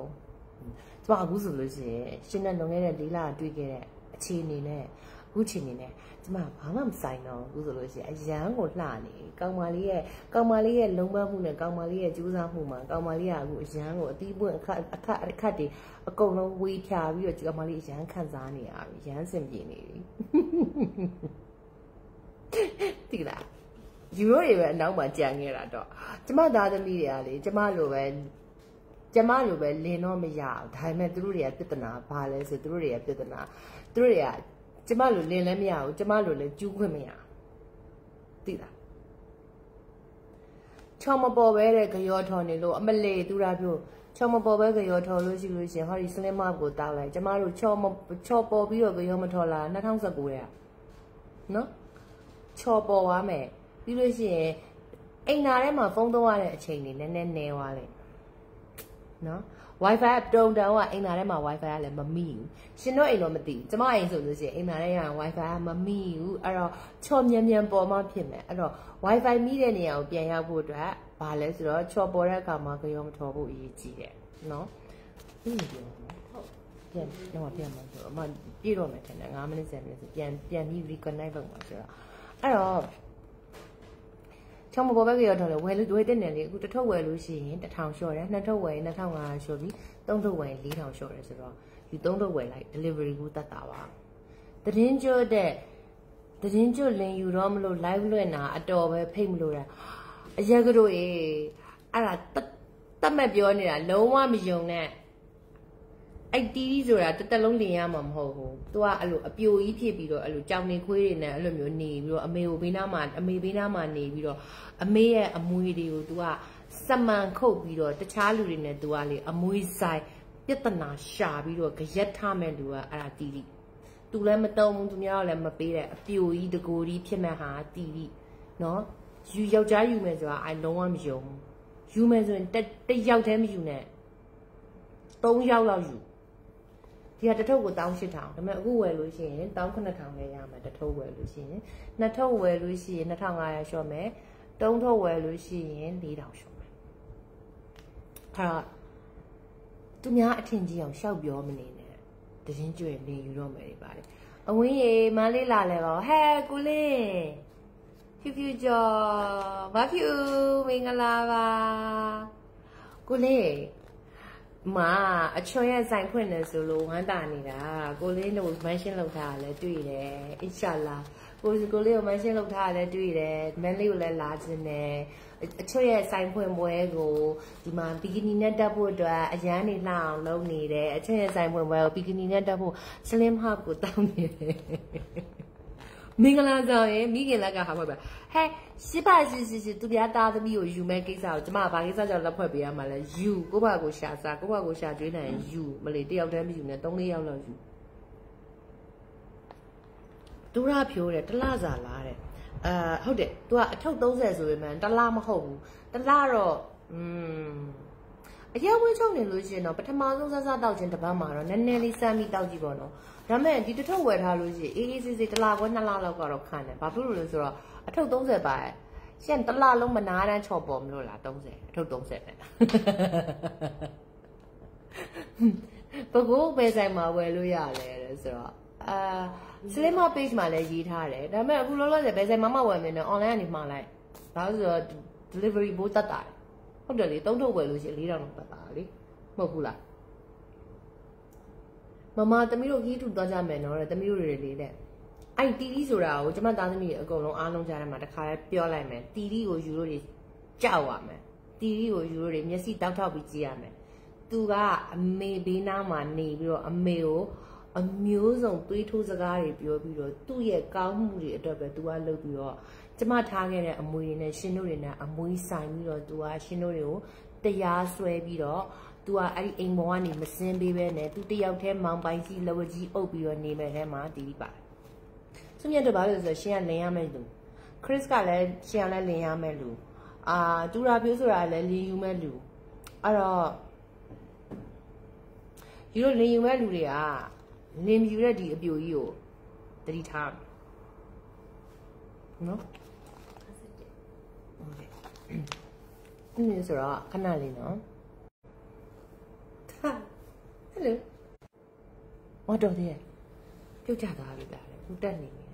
ကျမအခုဆိုလို့ရှိရင်ရှင်းတဲ့လုံခဲ့တဲ့လေးလာတွေ့ခဲ့တဲ့အခြေအနေနဲ့အခုအခြေအနေနဲ့ကျမဘာမှမဆိုင်တော့အခုဆိုလို့ရှိရင်အရန်ကိုလှနေကောင်မလေးရဲ့လုံပတ်မှုနဲ့ကောင်မလေးရဲ့ကြိုးစားမှုမှာကောင်မလေးကအခုအရန်ကိုအသီးပွင့်အခက်တွေအကုန်လုံးဝေးဖြာပြီးတော့ကောင်မလေးအရန်ခံစားနေရပြီရန်စင်ပြေနေပြီတိလားယူရိုတွေပဲအနောက်မှာကြံခဲ့တာတော့ကျမသားသမီးတွေကလေကျမလိုပဲလင်းတော့မရဘူးဒါပေမဲ့သူတို့တွေကပြဿနာဘာလဲဆိုသူတို့တွေကပြဿနာသူတို့တွေကကျမလိုလင်းလည်းမရဘူးကျမလိုလည်းကျူးခွင့်မရသိလားချောင်းမပေါ်ပဲတဲ့ကြောထော်နေလို့အမလေးသူရာပြောချောင်းမပေါ်ပဲကြောထော်လို့ရှိလို့ရှင်ဟောဒီစလင်းမကိုတောက်လိုက်ကျမတို့ချောပေါ်ပြီးတော့ကြောမထော်လာ2019ရဲ့နော်ချောပေါ်သွားမယ်ပြီးလို့ရှိရင်အိမ်နာထဲမှာဖုန်းသုံးရတဲ့အချိန်တွေနည်းနည်းနေသွားလိုက်နော် Wi-Fi တုံတောင်ကအိမ်သားထဲမှာ Wi-Fi ကလည်းမမိဘူးရှင်တို့အိမ်တော့မသိဘူးကျမအိမ်ဆိုလို့ရှိရင်အိမ်သားထဲက Wi-Fi ကမမိဘူးအဲ့တော့ချော်မြန်ပေါ်မှဖြစ်မယ်အဲ့တော့ Wi-Fi မိတဲ့နေရာကိုပြန်ရောက်ဖို့အတွက်ဘာလဲဆိုတော့ချော်ပေါ်တဲ့အခါမှာကြောမထော်ဖို့အရေးကြီးတယ်နော်ပြန်မှာဆိုတော့အမပြည့်တော့မယ်ထင်တယ်9မိနစ်10မိနစ်ဆိုပြန်ပြီး reconnect လုပ်မှာဆိုတော့အဲ့တော့ချောင်းမပေါ်ဘက်ကရောထော်လေဝယ်တဲ့နယ်လေးအခုတစ်ထုပ်ဝယ်လို့ရှိရင်1000လျှော့တယ်နှစ်ထုပ်ဝယ်ရင်2500လျှော့ပြီးသုံးထုပ်ဝယ်ရင်4000လျှော့တယ်ဆိုတော့ဒီသုံးထုပ်ဝယ်လိုက် delivery ကိုတတ်တာပါသတင်းကျွတ်လင်ယူတော့မလို့ live လွှင့်တာအတော်ပဲဖိတ်မလို့တာအရက်ကတော့အဲ့ဒါတတ်မဲ့ပြောနေတာလုံးဝမယုံနဲ့အဲ့တီးဆိုတာတက်လုံးလင်ရမှာမဟုတ်ဘူး။ तू ကအဲ့လိုအပြိုကြီးဖြစ်ပြီးတော့အဲ့လိုကြောင်နေခွေးတွေနဲ့အဲ့လိုမျိုးနေပြီးတော့အမေဘေးနားမှာနေပြီးတော့အမေရဲ့အမွေတွေကို तू ကစမှန်ခုတ်ပြီးတော့တခြားလူတွေနဲ့ तू ကလေအမွေဆိုင်ပြဿနာရှာပြီးတော့ကြရက်ထားမဲ့လူကအဲ့ဒါတီး သူလည်းမတုံးဘူးသူများလည်းမပေးတဲ့အပြိုကြီးတကူကြီးဖြစ်မဲ့ဟာတီတီနော်ယူယောက်ျားယူမယ်ဆိုတာအိုင်လုံးဝမယုံယူမယ်ဆိုရင်တယောက်တည်းမယူနဲ့3ယောက်လောက်ယူဒီကတထုပ်ကို18000ဒါပေမဲ့အခုဝယ်လို့ရှိရင်19000လည်းရမှာတထုပ်ဝယ်လို့ရှိရင်2ထုပ်ဝယ်လို့ရှိရင်2500ရှော့မယ်3ထုပ်ဝယ်လို့ရှိရင်4000ရှော့မယ်အဲ့တော့သူများအထင်ကြီးအောင်ရှောက်ပြောမနေနဲ့တရင်ကျွေနေယူတော့မယ်ပါလေအဝင်းရေမလေးလာလဲပါဟဲ့ကိုလေးဖြူဖြူကျော်ဘာဖြူမင်္ဂလာပါကိုလေးမအချွန်ရဲ့ဆိုင်ဖွင့်နေဆိုလို့ဝမ်းတာနေတာကိုလေးတို့မန်ရှင်းလောက်ထားတာလည်းတွေ့တယ်အင်ရှာလာကိုလေးကိုမန်ရှင်းလောက်ထားတာလည်းတွေ့တယ်မန်လေးကိုလည်းလာခြင်းတယ်အချွတ်ရဲ့ဆိုင်ဖွင့်ပွဲကိုဒီမှာဘီကနီနဲ့တက်ဖို့အတွက်အရန်နေလှအောင်လုပ်နေတယ်အချွတ်ရဲ့ဆိုင်ဖွင့်ပွဲကိုဘီကနီနဲ့တက်ဖို့ slim hub ကိုတောင်းနေတယ်မင်္ဂလာဆောင်ရင်မိခင်လက်ကဟာဖွဲ့ပါဟဲ့ရှစ်ပါရှိသူပြားသားသမီးကိုယူမဲ့ကိစ္စကိုကျမဘာကိစ္စကြောင့်လက်ဖွဲ့ပေးရမှာလဲယူကိုယ့်ဘာကိုရှာစားကိုယ့်ဘာကိုရှာကျွေးနိုင်ယူမလေးတယောက်တည်းမယူနဲ့3-4ယောက်လောက်ယူဒူရာဖြိုးတယ်တလစာလားတဲ့ဟုတ်တယ် तू ကအထုပ်30ဆိုပေမဲ့တလားမဟုတ်ဘူးတလားတော့အရက်ဝင်းချုံနေလို့ရှိရင်တော့ပထမဆုံးစတောက်ခြင်းတစ်ပတ်မှာတော့နည်းနည်းလေးစမ်းပြီးတောက်ကြည့်ပေါ့နော်ဒါမဲ့ဒီတစ်ထုပ်ဝယ်ထားလို့ရှိရင်အေးအေးဆေးဆေးတလားခွဲ2လလောက်ကတော့ခံတယ်ဘာဖြစ်လို့လဲဆိုတော့အထုပ်30ပါရှင့်တလားလုံးမနာတန်းချော်ပေါ်မလို့လား30အထုပ်30နဲ့ဘကိုးပဲဆိုင်မှာဝယ်လို့ရတယ်ဆိုတော့slim page မှာလည်းရေးထားတယ်ဒါပေမဲ့အခုလောလောဆယ်ဘယ်ဆိုင်မှမဝယ်မင်းနဲ့ online ကနေမှားလိုက်ဒါဆိုတော့ delivery ဘိုးတက်တာဟုတ်တယ်လေ3ထုပ်ဝယ်လို့ရှိရင်4000လောက်တက်တာလေမဟုတ်ဘူးလားမမသမီးတို့ကြီးထူသွားကြမယ်နော်တဲ့သမီးတို့တွေလေးတဲ့အဲ့တီတီဆိုတာကိုကျမသားသမီးအကုန်လုံးအားလုံးကြားထဲမှာတခါလဲပြောလိုက်မယ်တီတီကိုယူလို့တွေကြောက်ရမယ်တီတီကိုယူလို့တွေမျက်စိတောက်ထောက်ပြီးကြည့်ရမယ်သူကအမေဘေးနားမှာနေပြီးတော့အမေကိုအမျိုးစုံသွေးထိုးစကားတွေပြောပြီးတော့သူ့ရဲ့ကောင်းမှုတွေအတွက်ပဲသူကလုပ်ပြီးတော့ကျမထားခဲ့တဲ့အမွေတွေနဲ့ရှင်တို့တွေနဲ့အမွေဆိုင်ပြီးတော့သူကရှင်တို့တွေကိုတရားစွဲပြီးတော့သူကအဲ့ဒီအိမ်ပေါ်ကနေမစင်းပေးပဲနဲ့သူတယောက်တည်းမောင်ပိုင်စီလက်ဝကြီးအုပ်ပြီးတော့နေမဲ့ထဲမှာတီးပါတယ်။သူမြတ်တော့ဘာလို့ဆိုတော့ရှင်ကလင်ရမဲ့လူခရစ်ကလည်းရှင်ကလည်းလင်ရမဲ့လူဒူရာပြိုးဆိုတာလည်းလင်ယူမဲ့လူအဲ့တော့ယူလို့လင်ယူမဲ့လူတွေကလင်မြူတဲ့ဒီအပြိုကြီးကိုတတိထားနော်โอเคဒီဆိုတော့ခဏလေးနော်ဟယ်လိုမတော်သေးရဲ့ပြုတ်ကြသွားပြီလားဟိုတက်နေတယ်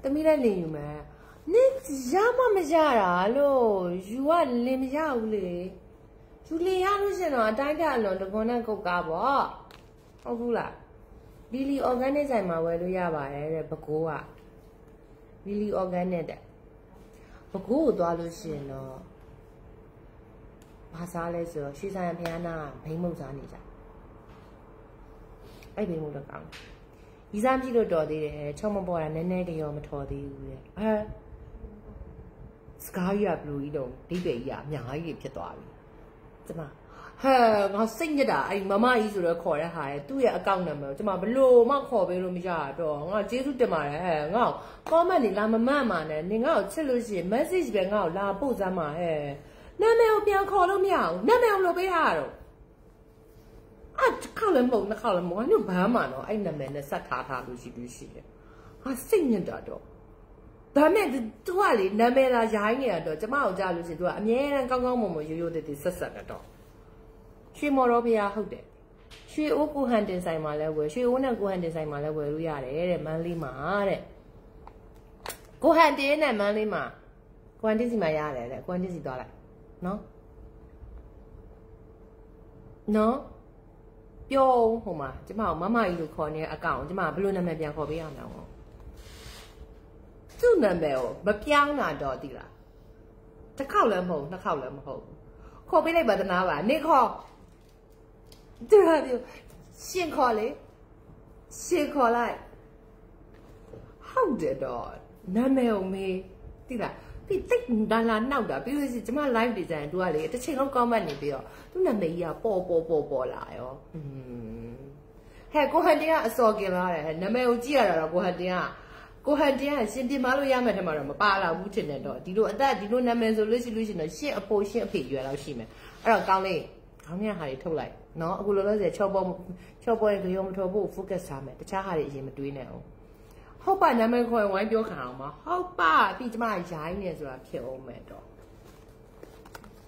တမီးလည်းလင်ယူမယ်နင်ရမမရတာလို့ယူကလင်မရဘူးလေယူလင်ရလို့ရှင်တော့အတိုင်းတက်အလွန်တကွန်းနဲ့ကုတ်ကားပေါ့ဟုတ်ဘူးလားလီလီ organic ဆိုင်မှာဝယ်လို့ရပါတယ်တဲ့ဘကိုးကလီလီ organic တဲ့ဘကိုးကိုသွားလို့ရှိရင်တော့ဘာစားလဲဆိုတော့ရွှေဆိုင်ဖျားနာဘိန်းမုတ်စားနေကြအဲ့ဘိန်းမုတ်တော့ကောင်းဒီစားကြည့်လို့တော်သေးတယ်ချုံမပေါ်တာနည်းနည်းကြောမထော်သေးဘူးတဲ့စကားကြီးကဘလူးကြီးတော့ဒိတ်ပဲကြီးကအများကြီးဖြစ်သွားပြီကျမဟဲ့ငါစိတ်ညစ်တာအဲ့မမကြီးဆိုတော့ခေါ်တဲ့ဟာရဲ့သူ့ရဲ့အကောင့်နံပါတ်ကိုကျမဘလို့မှခေါ်ပေးလို့မရတော့ငါကျေးဇူးတင်ပါတယ်ဟဲ့ငါ့ကို comment တွေလာမမှတ်မှာနဲ့နင်ငါ့ကိုချစ်လို့ရှိရင် message ပဲငါ့ကိုလာပို့စမ်းပါဟဲ့နာမည်ကိုပြန်ခေါ်လို့မရဘူးနာမည်ကိုလုပ်ပေးရတော့တစ်ခေါက်လည်းမဟုတ်နှစ်ခေါက်လည်းမဟုတ်ငါတို့ဘာမှတော့အဲ့နာမည်နဲ့ဆက်ထားလို့ရှိလို့ရှိတယ်ဟာစိတ်ညစ်တာတော့ဒါမဲ့ तू ကလေနာမည်လာရိုင်းနေတာတော့ကျမကိုကြားလို့ရှိရင် तू ကအမြဲတမ်းကောင်းကောင်းမွန်မွန်ရိုးရိုးတည်တည်ဆက်တာတော့ရွှေမော်တော်ဖျားဟုတ်တယ်ရွှေအိုးကိုဟန်တင်ဆိုင်မှာလဲဝယ်ရွှေအိုးနဲ့ကိုဟန်တင်ဆိုင်မှာလဲဝယ်လို့ရတယ်တဲ့မန်းလေးမှာတဲ့ကိုဟန်တင်နဲ့မန်းလေးမှာကိုဟန်တင်စီမှာရတယ်တဲ့ကိုဟန်တင်စီသွားလိုက်နော်ပြောဟိုမှာကျမကိုမမကြီးလို့ခေါ်နေတဲ့အကောင့်ကျမဘယ်လိုနာမည်ပြန်ခေါ်ပေးရမလဲသူ့နာမည်ကိုမပြောင်းတာတော့တိလားတစ်ခေါက်လည်းမဟုတ်နှစ်ခေါက်လည်းမဟုတ်ခေါ်ပေးလိုက်ပါတနာပါနေခေါ်သူကပြောရှင်ခေါ်လေရှင်ခေါ်လိုက်ဟုတ်တယ်တော့နာမည်ကိုမေးတိလားပြီးတိတ်ဒါလာနောက်တာပြီးလို့ရှိရင်ကျမ live design တို့ကလေတစ်ချိန်လုံး comment နေပြီးတော့သူ့နာမည်ကြီးကပေါ်လာရောဟ嘿，过汉天啊，少给了嘞，那么有几了过汉天啊，过汉天啊，先天马路也没他妈什么扒拉五千的多，地路但地路那边说类似的，先包先配角老师们，讲嘞，讲呢还得偷来，喏，我老在敲包一个用拖布覆盖上面，这还得先么对呢哦。好吧，那么可以玩表看嘛？好吧，比这嘛下一年是吧？偏欧美的，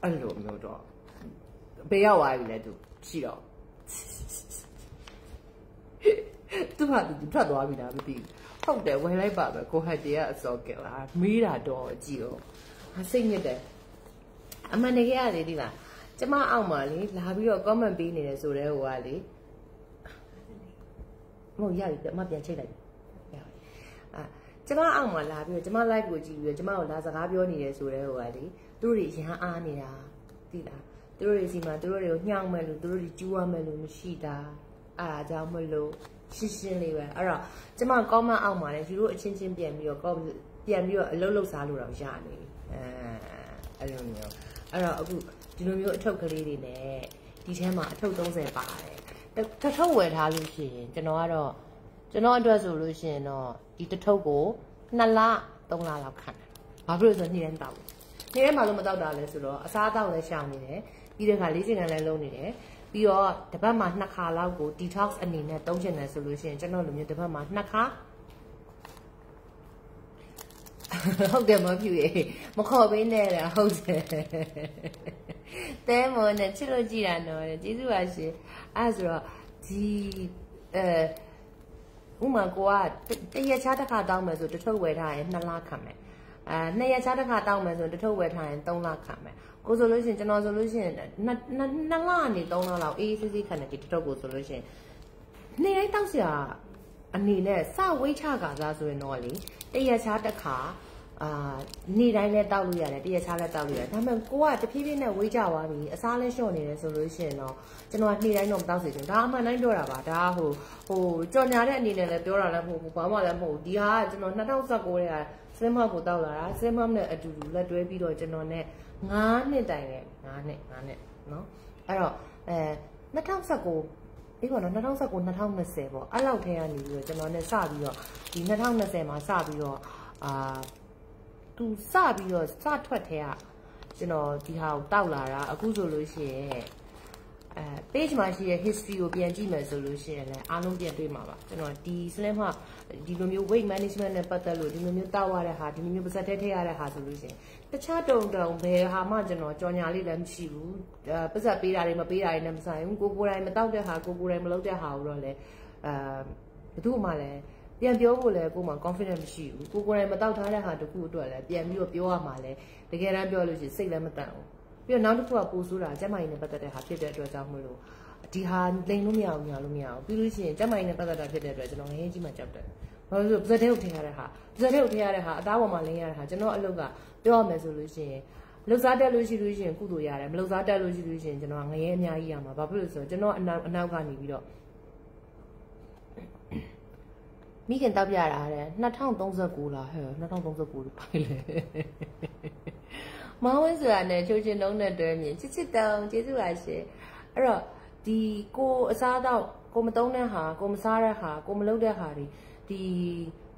没有着，不要玩了都，是了。都怕你不多咪啦，唔知。ဟုတ်တယ်ဝယ်လိုက်ပါပဲကိုဟတ်တည်းကအစောကလာမေးတာတော့ကြည့်တော့စိတ်ညစ်တယ်အမှန်တကယ်ကလေဒီလားကျမအောက်မှာလေလာပြီးတော့ comment ပေးနေတယ်ဆိုတဲ့ဟိုကလေမဟုတ်ရပြီအမပြန်ချိတ်လိုက်ကျမအောက်မှာလာပြီးတော့ကျမ live ကိုကြည့်ပြီးတော့ကျမကိုလာစကားပြောနေတယ်ဆိုတဲ့ဟိုကလေသူတို့တွေရမ်းအားနေတာသိလားသူတို့တွေစီမှာသူတို့တွေကိုညှောင်းမဲ့လို့သူတို့တွေကျူးရမဲ့လို့မရှိတာအဲ့ဒါကြောင့်မလို့ရှင်းလေးပဲအဲ့တော့ကျမကောင်းမအောင်ပါလေသူတို့အချင်းချင်းပြန်ပြီးတော့အလုပ်လုပ်စားလို့တော့ရနေအဲ့လိုမျိုးအဲ့တော့အခုဒီလိုမျိုးအထုပ်ကလေးတွေနဲ့ဒီထဲမှာအထုပ်30ပါတယ်တစ်ထုပ်ဝယ်ထားလို့ရှိရင်ကျွန်တော်အတွက်ဆိုလို့ရှိရင်တော့ဒီတစ်ထုပ်ကို2လ3လလောက်ခံတယ်ဘာဖြစ်လို့ဆိုနေ့တိုင်းတောက်နေ့တိုင်းမှလို့မတောက်တာလဲဆိုတော့အစားအသောက်လည်းရှောင်နေတယ်ပြီးတဲ့အခါလေ့ကျင့်ခန်းလည်းလုပ်နေတယ်ပြီးတော့တစ်ပတ်မှာ2ခါလောက်ကို detox အနေနဲ့သုံးချင်တယ်ဆိုလို့ရှိရင်ကျွန်တော်လိုမျိုးတစ်ပတ်မှာ2ခါဟုတ်တယ်မဖြစ်ရေမခေါ်ပေးနဲ့လားဟုတ်တယ်တဲမောနဲ့ချစ်လို့ကြည်တာနော်ကျေးဇူးပါရှင်အဲ့ဆိုတော့ဒီဥမာကိုကတရက်ချားတစ်ခါတောင်းမယ်ဆိုတထုပ်ဝယ်ထားရင်2လခံမယ်2ရက်ချားတစ်ခါတောင်းမယ်ဆိုတထုပ်ဝယ်ထားရင်3လခံမယ်ကိုဆိုလို့ရှိရင်ကျွန်တော်ဆိုလို့ရှိရင်2လနေ3လလောက်အေးစစ်ခံတဲ့ဒီတစ်ထုပ်ကိုဆိုလို့ရှိရင်နေ့တိုင်းတောက်စရာအနေနဲ့စဝိတ်ချကာစားဆိုရင်တော့လေတရက်ချားတစ်ခါနေ့တိုင်းလည်းတောက်လို့ရတယ်တရက်ချားလည်းတောက်လို့ရတယ်ဒါပေမဲ့ကိုကတဖြည်းဖြည်းနဲ့ဝေးကြသွားပြီအစားလည်းလျှော့နေတယ်ဆိုလို့ရှိရင်တော့ကျွန်တော်နေ့တိုင်းတော့မတောက်စေချင်ဒါအမှန်တိုင်းပြောတာပါဒါဟိုကြော်ညာတဲ့အနေနဲ့လည်းပြောတာလည်းမဟုတ်ဘူးဘာမှလည်းမဟုတ်ဘူးဒီဟာကကျွန်တော်2019ရဲ့စင်းမောက်ကိုတောက်လာတာစင်းမောက်နဲ့အတူတူလက်တွဲပြီးတော့ကျွန်တော်နဲ့9နှစ်တိုင်နဲ့9နှစ်နော်အဲ့တော့2019ဒီကတော့2019 2020ပေါ့အဲ့လောက်ထဲကနေပြီးတော့ကျွန်တော်နဲ့စပြီးတော့ဒီ2020မှာစပြီးတော့သူစပြီးတော့စထွက်ထဲကကျွန်တော်ဒီဟာကိုတောက်လာတာအခုဆိုလို့ရှိရင်page မှာရှိတဲ့ history ကိုပြန်ကြည့်မယ်ဆိုလို့ရှိရင်လည်းအားလုံးပြန်တွေ့မှာပါကျွန်တော်ဒီ slim မှာဒီလိုမျိုး weight management နဲ့ပတ်သက်လို့ဒီလိုမျိုးတောက်ရတဲ့ဟာဒီလိုမျိုးပါစက်ထဲထည့်ရတဲ့ဟာဆိုလို့ရှိရင်တခြားတုံဘယ်ဟာမှကျွန်တော်ကြော်ညာလေးလည်းမရှိဘူးပါစက်ပေးတာတွေမပေးတာတွေနဲ့မဆိုင်ဘူးကိုယ်တိုင်မတောက်တဲ့ဟာကိုယ်တိုင်မလုပ်တဲ့ဟာကိုတော့လည်းဘယ်သူမှလည်းပြန်ပြောဖို့လည်းကိုယ်မှ confident မရှိဘူးကိုယ်တိုင်မတောက်ထားတဲ့ဟာတခုအတွက်လည်းပြန်ပြီးတော့ပြောရမှာလည်းတကယ်တမ်းပြောလို့ရှိရင်စိတ်လည်းမတန့်ဘူးပြီးတော့နောက်တစ်ခုကပို့ဆိုးတာကျမကြီးနဲ့ပတ်သက်တဲ့ဟာဖြစ်တဲ့အတွက်ကြောင့်မလို့ဒီဟာလိန်လို့မရဘူးညာလို့မရဘူးပြီးလို့ရှိရင်ကျမကြီးနဲ့ပတ်သက်တာဖြစ်တဲ့အတွက်ကျွန်တော်ငရင်ကြီးမှကြောက်တယ်ဘာလို့လဲဆိုတော့ပါဇက်ထဲကိုထည့်ရတဲ့ဟာအသားပေါ်မှာလင်းရတဲ့ဟာကျွန်တော်အလုပ်ကပြောရမယ်ဆိုလို့ရှိရင်လှုပ်ရှားတက်လို့ရှိလို့ရှိရင်ကုသိုလ်ရတယ်မလှုပ်ရှားတက်လို့ရှိလို့ရှိရင်ကျွန်တော်ငရဲအများကြီးရမှာဘာဖြစ်လို့ဆိုတော့ကျွန်တော်အနောက်ကနေပြီးတော့မိခင်တောက်ပြတာတဲ့2039လားဟဲ့2039လို့ဖိုင်လေမောင်ဝင်းဆိုတာနဲ့ချိုးချင်းလုံးနဲ့တွဲမြင်ချစ်တောင်ကျေးဇူးပါရှင်အဲ့တော့ဒီကိုအစားတော့ကိုမတုံးတဲ့ဟာကိုမစားတဲ့ဟာကိုမလုပ်တဲ့ဟာတွေဒီ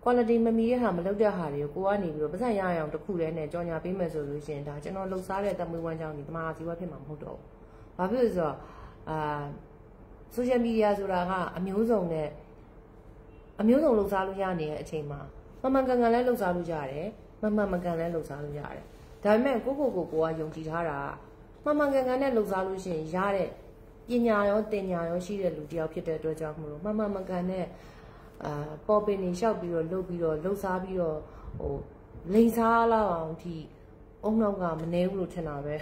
quality မမီတဲ့ဟာမလုပ်တဲ့ဟာတွေကိုကနေပြီးတော့ပတ်စံရအောင်တစ်ခုတည်းနဲ့ကြော်ညာပေးမယ်ဆိုလို့ရှိရင်ဒါကျွန်တော်လှုပ်ရှားတဲ့တမွေးဝမ်းကြောင်းဒီတမဟာစီဝါဖြစ်မှာမဟုတ်တော့ဘူးဘာဖြစ်လို့ဆိုတော့social media ဆိုတာကအမျိုးစုံလှုပ်ရှားလို့ရနေတဲ့အချိန်မှာမှန်ကန်ကန်လည်းလှုပ်ရှားလို့ရတယ်မှန်ကန်လည်းလှုပ်ရှားလို့ရတယ်ဒါပေမဲ့ကိုကယုံကြည်ထားတာမှန်ကန်ကန်နဲ့လှုပ်ရှားလို့ရှိရင်ရတဲ့ပညာရောတင်ညာရောရှိတဲ့လူတယောက်ဖြစ်တဲ့အတွက်ကြောင့်မလို့မှန်ကန်နဲ့ပေါ်ပင်နေလျှောက်ပြီးတော့လှုပ်ပြီးတော့လှုပ်ရှားပြီးတော့လိန်စားလောက်အောင်ဒီအုံနောက်ကမနေဘူးလို့ထင်တာပဲ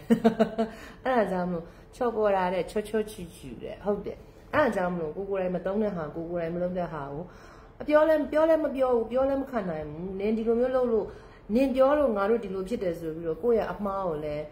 အဲ့ဒါကြောင့်မလို့ချော့ပေါ်လာတဲ့ချောချူတဲ့ဟုတ်တယ်အဲ့ဒါကြောင့်မလို့ကိုယ်တိုင်မတုံးတဲ့ဟာကိုယ်တိုင်မလုပ်တဲ့ဟာကိုပြောလည်းမပြောဘူးပြောလည်းမခံနိုင်ဘူးနင်ဒီလိုမျိုးလုပ်လို့နင်ပြောလို့ငါတို့ဒီလိုဖြစ်တယ်ဆိုပြီးတော့ကိုယ့်ရဲ့အမှားကိုလည်း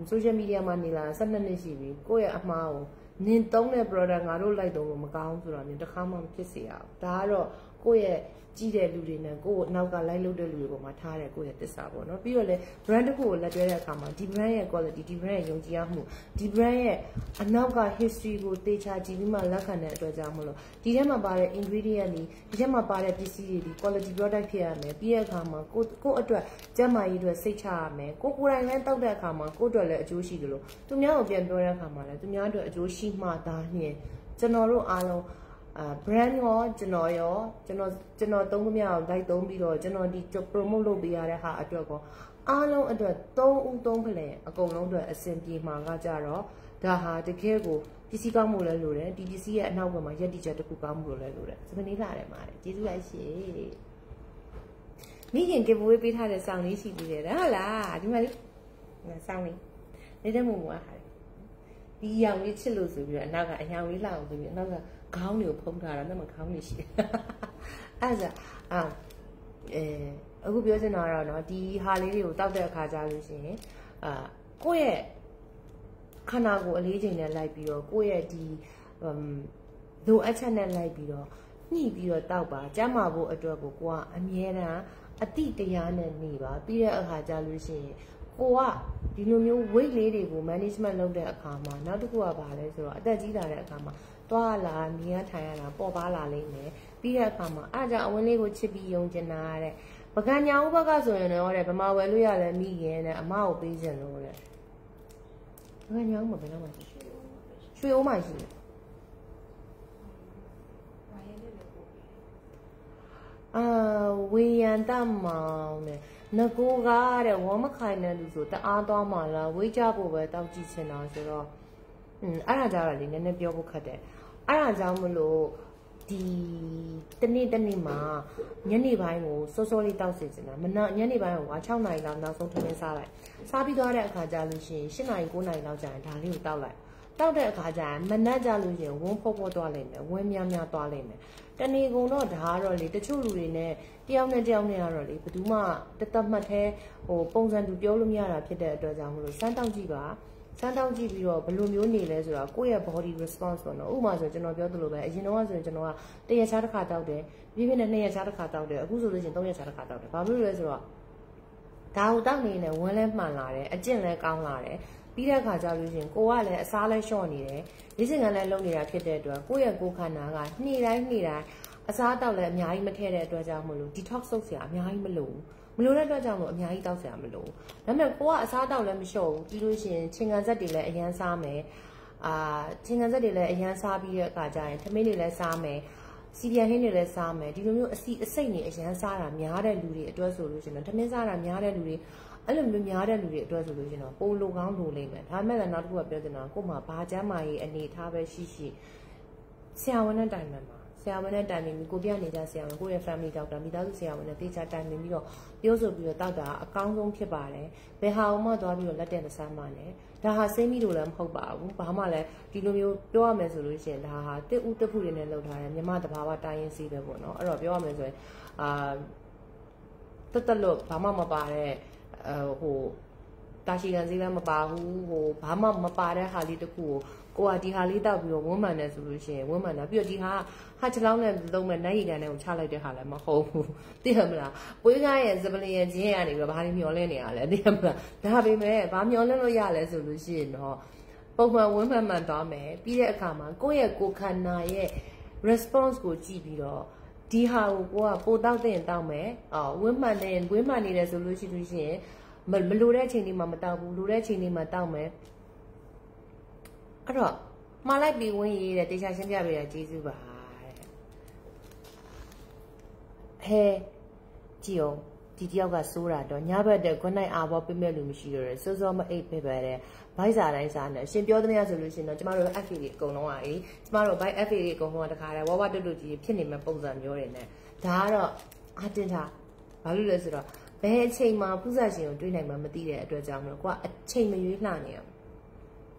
social media မှာနေလာ12နှစ်ရှိပြီကိုယ့်ရဲ့အမှားကိုနင်သုံးတဲ့ product ငါတို့လိုက်တော့မကောင်းဆိုတော့နင်တစ်ခါမှမဖြစ်စေရဘူးဒါကတော့ ကိုယ့်ရဲ့ကြီးတဲ့လူတွေနဲ့ကိုယ့်နောက်ကလိုက်လုပ်တဲ့လူတွေပေါ်မှာထားတဲ့ကိုယ့်ရဲ့သစ္စာပေါ့နော်ပြီးတော့လေ brand တစ်ခုကိုလက်တွဲတဲ့အခါမှာဒီ brand ရဲ့ quality ဒီ brand ရဲ့ယုံကြည်ရမှုဒီ brand ရဲ့အနောက်က history ကိုသေချာကြည့်ပြီးမှလက်ခံတဲ့အတွက်ကြောင့်မလို့ဒီထဲမှာပါတဲ့ ingredient တွေဒီထဲမှာပါတဲ့ပစ္စည်းတွေဒီ quality product ဖြစ်ရမယ်ပြီးတဲ့အခါမှာကိုယ့်အတွက်ကျန်းမာရေးအတွက်စိတ်ချရမယ်ကိုယ်တိုင်လည်းတောက်တဲ့အခါမှာကိုယ့်အတွက်လည်းအကျိုးရှိတယ်လို့သူများကိုပြန်ပြောတဲ့အခါမှာလည်းသူများအတွက်အကျိုးရှိမှသာလျှင်ကျွန်တော်တို့အားလုံးbrand ရောကျွန်တော်သုံးခမရအောင်လိုက်သုံးပြီးတော့ကျွန်တော်ဒီ promote လုပ်ပေးရတဲ့ဟာအတွက်ကောအားလုံးအတွက်3ဦး3ဖလှယ်အကုန်လုံးအတွက်အဆင်ပြေမှာကကြတော့ဒါဟာတကယ်ကိုပစ္စည်းကောင်းမှုလည်းလိုတယ်ဒီပစ္စည်းရဲ့အနောက်ကမှာရက်တိချက်တစ်ခုကောင်းမှုလည်းလိုတယ်စပနေလာတယ်မှာကျေးဇူးလိုက်ရှင်မိခင် giveaway ပေးထားတဲ့စောင်းလေးရှိသေးတယ်ဟုတ်လားဒီမှာလေစောင်းလေးနေတဲ့မူဟာဒီရောင်လေးချစ်လို့ဆိုပြီးတော့အနောက်ကအရောင်လေးလောက်အောင်ဆိုပြီးအနောက်ကခေါင်းတွေကိုဖုံးထားတာနဲ့မှခေါင်းတွေရှိတယ်အဲ့ဒါအခုပြောချင်တာကတော့เนาะဒီဟာလေးတွေကိုတောက်တဲ့အခါကြာလို့ရှိရင်ကိုယ့်ရဲ့ခန္ဓာကိုယ်အလေးချိန်နဲ့လိုက်ပြီးတော့ကိုယ့်ရဲ့ဒီလိုအပ်ချက်နဲ့လိုက်ပြီးတော့ညှိပြီးတော့တောက်ပါကျန်းမာဖို့အတွက်ကိုကိုကအမြဲတမ်းအတိတရားနဲ့နေပါပြီးတဲ့အခါကြာလို့ရှိရင်ကိုကဒီလိုမျိုး weight လေးတွေကို management လုပ်တဲ့အခါမှာနောက်တစ်ခုကဘာလဲဆိုတော့အသက်ကြီးလာတဲ့အခါမှာသွားလာမြင်ရထိုင်ရတာပေါ်ပါလာလိမ့်မယ်ပြီးတဲ့အခါမှာအားကြောင့်အဝင်းလေးကိုချစ်ပြီးယုံကျင်တာတဲ့ပကံညာဥဘကဆိုရင်တော့တဲ့ဗမာဝယ်လို့ရလဲမိခင်တဲ့အမကိုပေးခြင်းလို့တဲ့ပကံညာဥမဘယ်တော့မှရှိရွှေအိုးမှရှိတယ်ဝေယန်တမောင်တဲ့ငကိုကတဲ့ဝမ်းမခိုင်တဲ့လူဆိုတအားသွားမှလားဝေးကြဖို့ပဲတောက်ကြည့်ချင်တာဆိုတော့အဲ့ဒါကြောင့်လေနည်းနည်းပြောဖို့ခက်တယ်အဲ့ဒါကြောင့်မလို့ဒီတနေ့မှာညနေပိုင်းကိုစောစောလေးတောက်စီချင်တာညနေပိုင်းက6နာရီလောက်နောက်ဆုံးထမင်းစားလိုက်စားပြီးသွားတဲ့အခါကျလို့ရှိရင်7နာရီ9နာရီလောက်ကြာရင်ဒါလေးကိုတောက်လိုက်တောက်တဲ့အခါကျရင်မနှက်ကြလို့ရှိရင်ဝန်းဖောသွားလိမ့်မယ်ဝန်းများသွားလိမ့်မယ်တနေ့ကုန်တော့ဒါကတော့လေတချို့လူတွေနဲ့တယောက်နဲ့ကတော့လေဘယ်သူမှတသက်မှတ်သေးပုံစံတူပြောလို့မရတာဖြစ်တဲ့အတွက်ကြောင့်မလို့စမ်းတောက်ကြည့်ပါစမ်းတောက်ကြည့်ပြီးတော့ဘယ်လိုမျိုးနေလဲဆိုတာကိုယ့်ရဲ့ body response ပေါ့နော်ဥပမာဆိုကျွန်တော်ပြောသလိုပဲအရင်တော့ဆိုရင်ကျွန်တော်က1ရက်ခြားတစ်ခါတောက်တယ်ပြီးပြီးနဲ့2ရက်ခြားတစ်ခါတောက်တယ်အခုဆိုလို့ရှိရင်3ရက်ခြားတစ်ခါတောက်တယ်ဘာလို့လဲဆိုတော့ဒါကိုတောက်နေနေဝန်းလဲမှန်လာတယ်အကျင့်လဲကောင်းလာတယ်ပြီးတဲ့အခါကျလို့ရှိရင်ကိုကလည်းအစားလဲလျှော့နေတယ်လေ့ကျင့်ခန်းလဲလုပ်နေတာဖြစ်တဲ့အတွက်ကိုယ့်ရဲ့ကိုယ်ခန္ဓာကနေ့တိုင်းအစားတောက်လဲအများကြီးမထည့်တဲ့အတွက်ကြောင့်မလို့ detox လုပ်စရာအများကြီးမလိုဘူးမလိုတဲ့အတွက်ကြောင့်လို့အများကြီးတောက်စရာမလိုဘူးဒါပေမဲ့ကိုကအစားတောက်လည်းမလျှော့ဘူးပြီးလို့ရှိရင်ချင်းကန်ဆက်တွေလည်းအရန်စားမယ်ချင်းကန်ဆက်တွေလည်းအရန်စားပြီးတဲ့အခါကျရင်ထမင်းတွေလည်းစားမယ်စီပြန်ဟင်းတွေလည်းစားမယ်ဒီလိုမျိုးအစိနေအရန်စားတာများတဲ့လူတွေအတွက်ဆိုလို့ရှိရင်ထမင်းစားတာများတဲ့လူတွေအဲ့လိုမျိုးများတဲ့လူတွေအတွက်ဆိုလို့ရှိရင်တော့ပိုလိုကောင်းလိုလိမ့်မယ်ဒါပေမဲ့လည်းနောက်တစ်ခုကပြောချင်တာကို့မှာဘာကျမ်းမာရေးအနေထားပဲရှိဆရာဝန်နဲ့တိုင်ပင်ပါဆရာဝန်နဲ့တိုင်ပင်ပြီးကိုပြနေကြဆရာဝန်ကိုယ့်ရဲ့ family doctor မိသားစုဆရာဝန်နဲ့တေချာတိုင်ပင်ပြီးတော့ပြောဆိုပြီးတော့တောက်တာအကောင်းဆုံးဖြစ်ပါတယ်ဘယ်ဟာမှသွားပြီးတော့လက်တဲ့မဆမ်းပါနဲ့ဒါဟာစိမ့်မိလို့လည်းမဟုတ်ပါဘူးဘာမှလည်းဒီလိုမျိုးပြောရမယ်ဆိုလို့ရှိရင်ဒါဟာတစ်ဦးတစ်ဖူတွေနဲ့လုပ်ထားတယ်မြမတဘာဝတိုင်းရင်းစီးပဲပေါ့နော်အဲ့တော့ပြောရမယ်ဆိုရင်တက်လို့ဘာမှမပါတဲ့တာရှည်ကန်စည်းလည်းမပါဘူးဘာမှမပါတဲ့ဟာလေးတစ်ခုကိုကဒီဟာလေးတောက်ပြီးတော့ဝန်းမှန်တယ်ဆိုလို့ရှိရင်ဝန်းမှန်တာပြီးတော့ဒီဟာချလောင်းနဲ့လုံးမဲ့နိုင်ရီကန်နဲ့ကိုချလိုက်တဲ့ဟာလည်းမဟုတ်ဘူးသိရမလားပွေးကားရဲ့စပလင်ရဲ့ဂျင်းရနေပြီးတော့ဘာတွေမျောလင်းနေရလဲသိရမလားဒါပေမဲ့ဘာမျောလင်းလို့ရလဲဆိုလို့ရှိရင်တော့ပုံမှန်ဝန်းမှန်မှန်သွားမယ်ပြီးတဲ့အခါမှာကိုယ့်ရဲ့ကိုယ်ခန္ဓာရဲ့ response ကိုကြည့်ပြီးတော့ဒီဟာကိုပိုတောက်တဲ့တောက်မယ်ဝန်းမှန်နေတယ်ဆိုလို့ရှိရင်မလိုတဲ့အချိန်လေးမှာမတောက်ဘူးလိုတဲ့အချိန်လေးမှာတောက်မယ်အဲ့တော့မှားလိုက်ပြီးဝင်းရေးတဲ့တေချာရှင်းပြပေးတာကျေးဇူးပါတဲ့ဟဲကြည့်အောင်ဒီတယောက်ကစိုးတာတော့ညဘက်တဲ့ good night အာဘောပြမဲ့လူမရှိတော့တယ်စိုးမအိတ်ပဲတဲ့ဘိုက်စာတိုင်းစားနေရှင်ပြောသမျှဆိုလို့ရှိရင်တော့ကျမတို့ FA တွေအကုန်လုံးอ่ะကျမတို့ bike FA တွေအကုန်လုံးကတခါတည်းဝဝတွတ်ကြီးဖြစ်နေမဲ့ပုံစံမျိုးတွေနဲ့ဒါကတော့အတင်တာဘာလို့လဲဆိုတော့ဘယ်အချိန်မှာဖူးစာရှင်ကိုတွေးနိုင်မှမသိတဲ့အတွက်ကြောင့်မလို့ကိုကအချိန်မရွေးလှနေရမယ်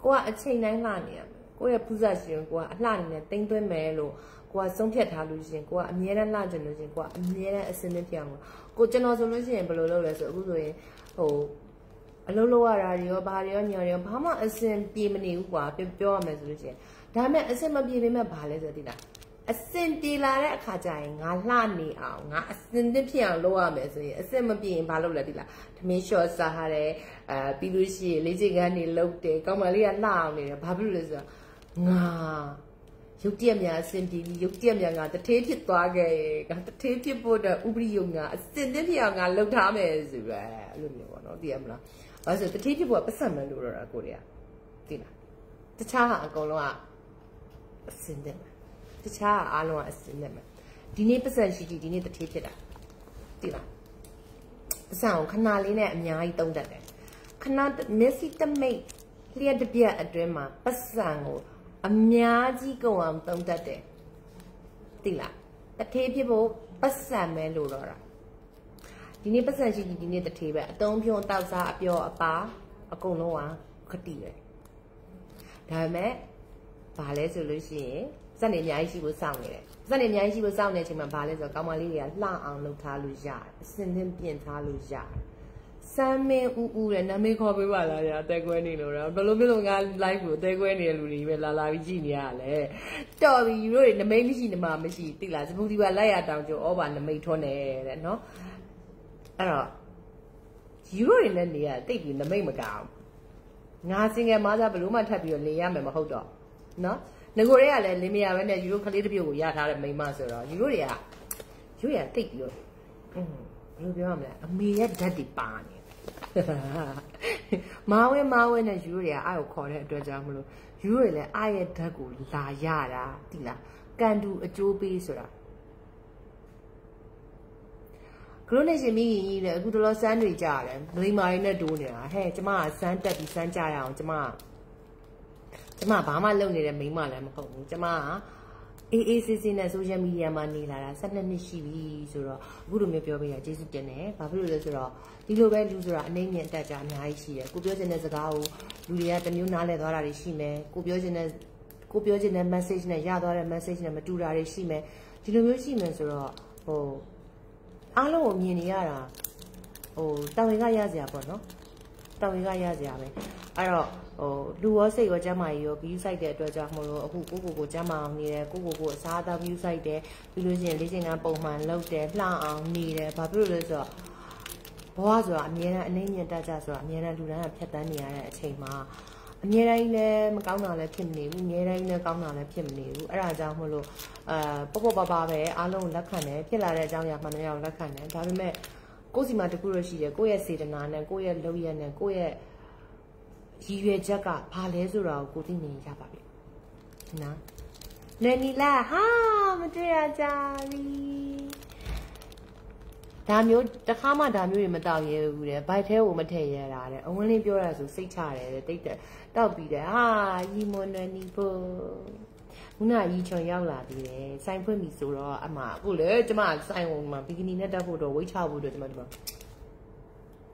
ကိုကအချိန်တိုင်းလှနေရမယ်ကိုရဲ့ဖူးစာရှင်ကိုကအလှနေနဲ့တိမ့်သွင်းမယ်လို့ကိုကဆုံးဖြတ်ထားလို့ရှင်ကိုကအမြဲတမ်းလှကြလို့ရှင်ကိုကအမြဲတမ်းအစင်းနဲ့ပြောင်းကိုကျွန်တော်ဆိုလို့ရှိရင်ဘယ်လိုလုပ်လဲဆိုအခုဆိုရင်အလုပ်လုပ်ရတာတွေရောဘာတွေရောညာတွေရောဘာမှအစင်ပြေမနေဘူးကွာပြောရမယ်ဆိုလို့ရှိရင်ဒါပေမဲ့အစင်မပြေပေမဲ့ဘာလဲဆိုတော့ဒီလား အစင်ပြေလာတဲ့အခါကျရင်ငါလှနေအောင်ငါအစင်သစ်ဖြစ်အောင်လုပ်ရမယ်ဆိုရင်အစင်မပြေရင်ဘာလုပ်လဲဒီလားသမင်းလျှော့စားရတယ်ပြီးလို့ရှိရင်လေ့ကျင့်ခန်းတွေလုပ်တယ်ကောင်းမလေးကလှအောင်နေတယ်ဘာဖြစ်လို့လဲဆိုတော့ငါရုပ်တရက်များအစင်ပြေပြီးရုပ်တရက်များငါတထေးဖြစ်သွားခဲ့ငါတထေးဖြစ်ဖို့အတွက်ဥပရိယုံငါအစင်သစ်ဖြစ်အောင်ငါလုပ်ထားမယ်ဆိုရဲအဲ့လိုမျိုးပေါ့နော်သိရမလားဘာလို့ဆိုတထေးဖြစ်ဖို့ကပတ်စံမှန်းလို့တော့ကိုတွေကသိလားတခြားဟာအကုန်လုံးကအစင်သစ်တခြားအားလုံးကအစင်းနဲ့မှာဒီနေ့ပတ်စံရှိဒီနေ့တထေးဖြစ်တာသိလားပတ်စံကိုခဏလေးနဲ့အများကြီးတုံးတတ်တယ်ခဏမျက်စိတမိတ်လျှက်တစ်ပြက်အတွင်းမှာပတ်စံကိုအများကြီးကုန်အောင်တုံးတတ်တယ်သိလားတထေးဖြစ်ဖို့ပတ်စံပဲလို့တော့တာဒီနေ့ပတ်စံရှိဒီနေ့တထေးပဲအတုံးဖြုံတောက်စားအပျော်အပါအကုန်လုံးကခတိပဲဒါပေမဲ့ဘာလဲဆိုလို့ရှိရင်စက်နေအများကြီးရှိဖို့စောင့်နေတယ်စက်နေအများကြီးရှိဖို့စောင့်နေတဲ့အချိန်မှာဘာလဲဆိုတော့ကောင်းမလေးတွေကလှအောင်လုပ်ထားလို့ရတယ်အစင်သင်းပြင်ထားလို့ရတယ်စမ်းမင်းဦးတဲ့နာမည်ခေါ်ပေးပါလားညာအသက်ကွဲနေလို့တော့ဘယ်လိုမျိုးငါ live ကိုအသက်ကွဲနေတဲ့လူတွေပဲလာပြီးကြည့်နေရလဲတော်ပြီယူတို့တွေနမိတ်မရှိနမမရှိသိလားစပူဒီပါလိုက်ရတောင်ကျဩဘာနမိတ်ထွန်းနေတဲ့နော်အဲ့တော့ယူတို့တွေနဲ့နေရတိတ်ပြီးနမိတ်မကောင်းငါစင်ငယ်မားသားဘလို့မှထပ်ပြီးတော့နေရမယ်မဟုတ်တော့နော်ငကိုတွေကလည်းလင်းမရပဲနဲ့ယူရိုကလေးတစ်ပြုတ်ကိုရထားတဲ့မိန်းမဆိုတော့ယူရိုတွေကတိတ်ပြီးတော့ဘယ်လိုပြောရမလဲအမေရဲ့ဓာတ်တွေပါနေမာဝဲနဲ့ယူရိုတွေကအားကိုခေါ်တဲ့အတွက်ကြောင့်မလို့ယူရိုတွေလည်းအားရဲ့ဓာတ်ကိုလာရတာတိလားကန်တူအကျိုးပေးဆိုတာကရိုနေရှင်မိခင်ကြီးလည်းအခုတော်စမ်းတွေကြတယ်မိန်းမတွေနဲ့တိုးနေတာဟဲ့ကျမကစမ်းတက်ပြီးစမ်းကြရအောင်ကျမဘာမှလုပ်နေတဲ့မိန်းမလည်းမဟုတ်ဘူးကျမကအေးစစ်နဲ့ social media မှာနေလာတာ12နှစ်ရှိပြီဆိုတော့အခုလိုမျိုးပြောပေးရကျေးဇူးတင်တယ်ဘာဖြစ်လို့လဲဆိုတော့ဒီလိုပဲလူဆိုတာအနေနဲ့အတက်ကြအများကြီးရှိတယ်ကိုပြောချင်တဲ့စကားကိုလူတွေကတမျိုးနားလည်သွားတာတွေရှိမယ်ကိုပြောချင်တဲ့ message နဲ့ရသွားတဲ့ message နဲ့မတူတာတွေရှိမယ်ဒီလိုမျိုးရှိမယ်ဆိုတော့အားလုံးကိုမြင်နေရတာတာဝန်ကရစရာပေါ့နော်တာဝန်ကရစရာပဲအဲ့တော့လူရောစိတ်ရောကျမ်းမာရေးရော view site တဲ့အတွက်ကြောင့်မလို့အခုကိုကျမ်းမာအောင်နေတယ်ကိုအစားအသောက် view site တယ်ပြီးလို့ရှိရင်လေ့ကျင့်ခန်းပုံမှန်လုပ်တယ်လှအောင်နေတယ်ဘာဖြစ်လို့လဲဆိုတော့ဘဝဆိုတာအမြဲတမ်းအနှိမ့်ညံတက်ကြဆိုတာအမြဲတမ်းလူတိုင်းကဖြတ်တန်းနေရတဲ့အချိန်မှာအမြဲတမ်းလည်းမကောင်းတာလည်းဖြစ်မနေဘူးအမြဲတမ်းလည်းကောင်းတာလည်းဖြစ်မနေဘူးအဲ့ဒါကြောင့်မလို့ပေါ့ပါပဲအားလုံးလက်ခံတယ်ဖြစ်လာတဲ့အကြောင်းအရာမှန်တရားကိုလက်ခံတယ်ဒါပေမဲ့ကိုယ်စီမှာတခုရရှိတယ်ကိုယ့်ရဲ့စေတနာနဲ့ကိုယ့်ရဲ့လုပ်ရက်နဲ့ကိုယ့်ရဲ့ရည်ရွယ်ချက်ကဘာလဲဆိုတာကိုသိနေရပါပြီနော်နယ်နီလာဟာမတွေ့ရကြပြီဒါမျိုးတစ်ခါမှဒါမျိုးတွေမတောက်ရဲဘူးတဲ့ဘိုက်ထဲကိုမထည့်ရတာတဲ့အဝန်းလေးပြောရဆိုစိတ်ချတယ်တဲ့တိတ်တောက်ပြီးတယ်ဟာရီမွန်နယ်နီဖို့ခုနရီချွန်ရောက်လာသေးတယ်ဆိုင်ဖွင့်ပြီဆိုတော့အမအခုလေကျမဆိုင်ဝင်မှာဘီကနီနဲ့တက်ဖို့တော့ဝိတ်ချဖို့တော့ကျမ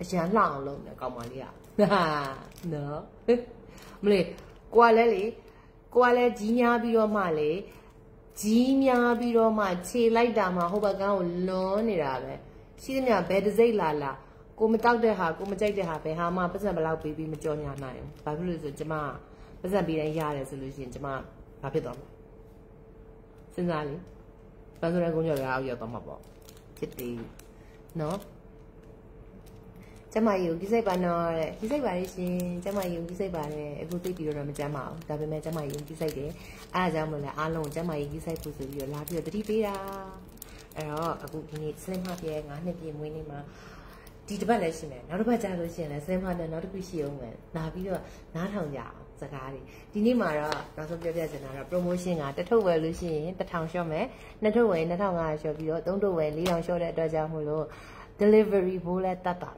အရန်လှအောင်လုပ်နေကောင်းပါလေနော်မလေးကိုကလည်းကြီးများပြီးတော့မှလေကြီးများပြီးတော့မှခြေလိုက်တာမှဟိုဘက်ကန်းကိုလွန်နေတာပဲရှိသမျှဘယ်တစိမ့်လာကိုမတောက်တဲ့ဟာကိုမကြိုက်တဲ့ဟာဘယ်ဟာမှပတ်စံဘလောက်ပေးပြီးမကြော်ညာနိုင်ဘူးဘာဖြစ်လို့လဲဆိုကျမပတ်စံပေးတိုင်းရတယ်ဆိုလို့ရှိရင်ကျမဘာဖြစ်သွားမလဲစဉ်းစားလေပန်းစရကုန်းကျော်ရအောင်ရောက်သွားမှာပေါ့ဖြစ်တယ်နော်ကျမယူကြီးစိတ်ပါနော်တဲ့ကြီးစိတ်ပါလေရှင်ကျမယူကြီးစိတ်ပါတယ်အခုသိပြီးတော့မကြမ်းပါဘူးဒါပေမဲ့ကျမယူကြီးစိတ်တယ်အားကြောင့်မလို့အားလုံးကျမယူကြီးစိတ်ဖို့ဆိုပြီးတော့လာပြီးတော့တတိပေးတာအဲ့တော့အခုဒီနေ့စလင်းမပြဲ9နှစ်ပြည့်မွေးနေ့မှာဒီတစ်ပတ်လည်းရှိမယ်နောက်တစ်ပတ်ကြာလို့ရှိရင်လည်းစလင်းမနဲ့နောက်တစ်ခုရှိအောင်မယ်လာပြီးတော့နားထောင်ကြအောင်စကားတွေဒီနေ့မှာတော့နောက်ဆုံးပြောပြချင်တာတော့ promotion ကတစ်ထုပ်ဝယ်လို့ရှိရင်1000ရှော့မယ်နှစ်ထုပ်ဝယ်2500ရှော့ပြီးတော့သုံးထုပ်ဝယ်4000ရှော့တဲ့အတွက်ကြောင့်မို့လို့ delivery ဘိုးလည်းတတ်တာ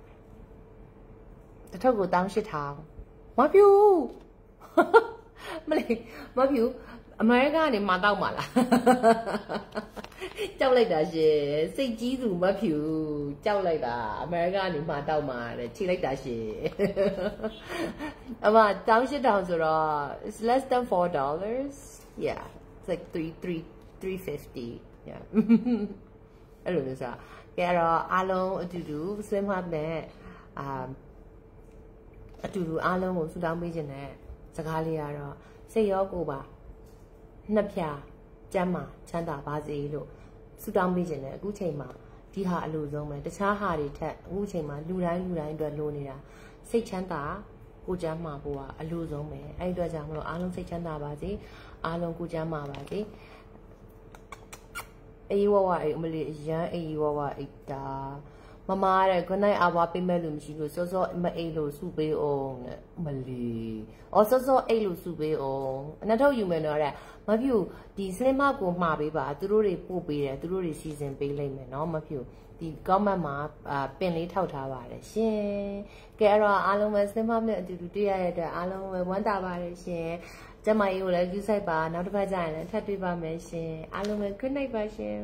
တစ်ထုပ်ကို18000မပြူမလေးမပြူအမေရိကန်ကနေမှာတောက်မှာလားကြောက်လိုက်တာရှင်စိတ်ကြီးသူမဖြူကြောက်လိုက်တာအမေရိကန်ကနေမှာတောက်မှာတဲ့ချိလိုက်တာရှင်အမ18000ဆိုတော့ it's less than $4 yeah it's like 350 yeah အဲ့လိုလို့ဆိုတာကဲတော့အားလုံးအတူတူဆွေးမှတ်နဲ့အတူတူအားလုံးကိုဆူတောင်းပေးခြင်းနဲ့စကားလေးကတော့စိတ်ရောကိုယ်ပါနှစ်ဖြာ Jamma, Chanda, Bazilo, Sudan Vision, Guchema, Diha Aluzome, the Chahari, Guchema, Lurai, Lunia, Say Chanda, Gujama, Boa, Aluzome, Aida Jamlo, Alon Say Chanda Bazi, Alon Gujama Bazi. Awa, Malaysia, Awa, Ita. Mama, good night. I was melum. She was also my alo soup on Malay. Also, alo soup on. And I told you, man, my view, the same go mabi, but through the poopy, through the season, pay layman, all my view. The government penny tauta, she. Gara, alum was the mamma to do the alum, one dollar, she. Jamayo, like you say, but not a vagina, tattoo by me, she. Alum, good night, by she.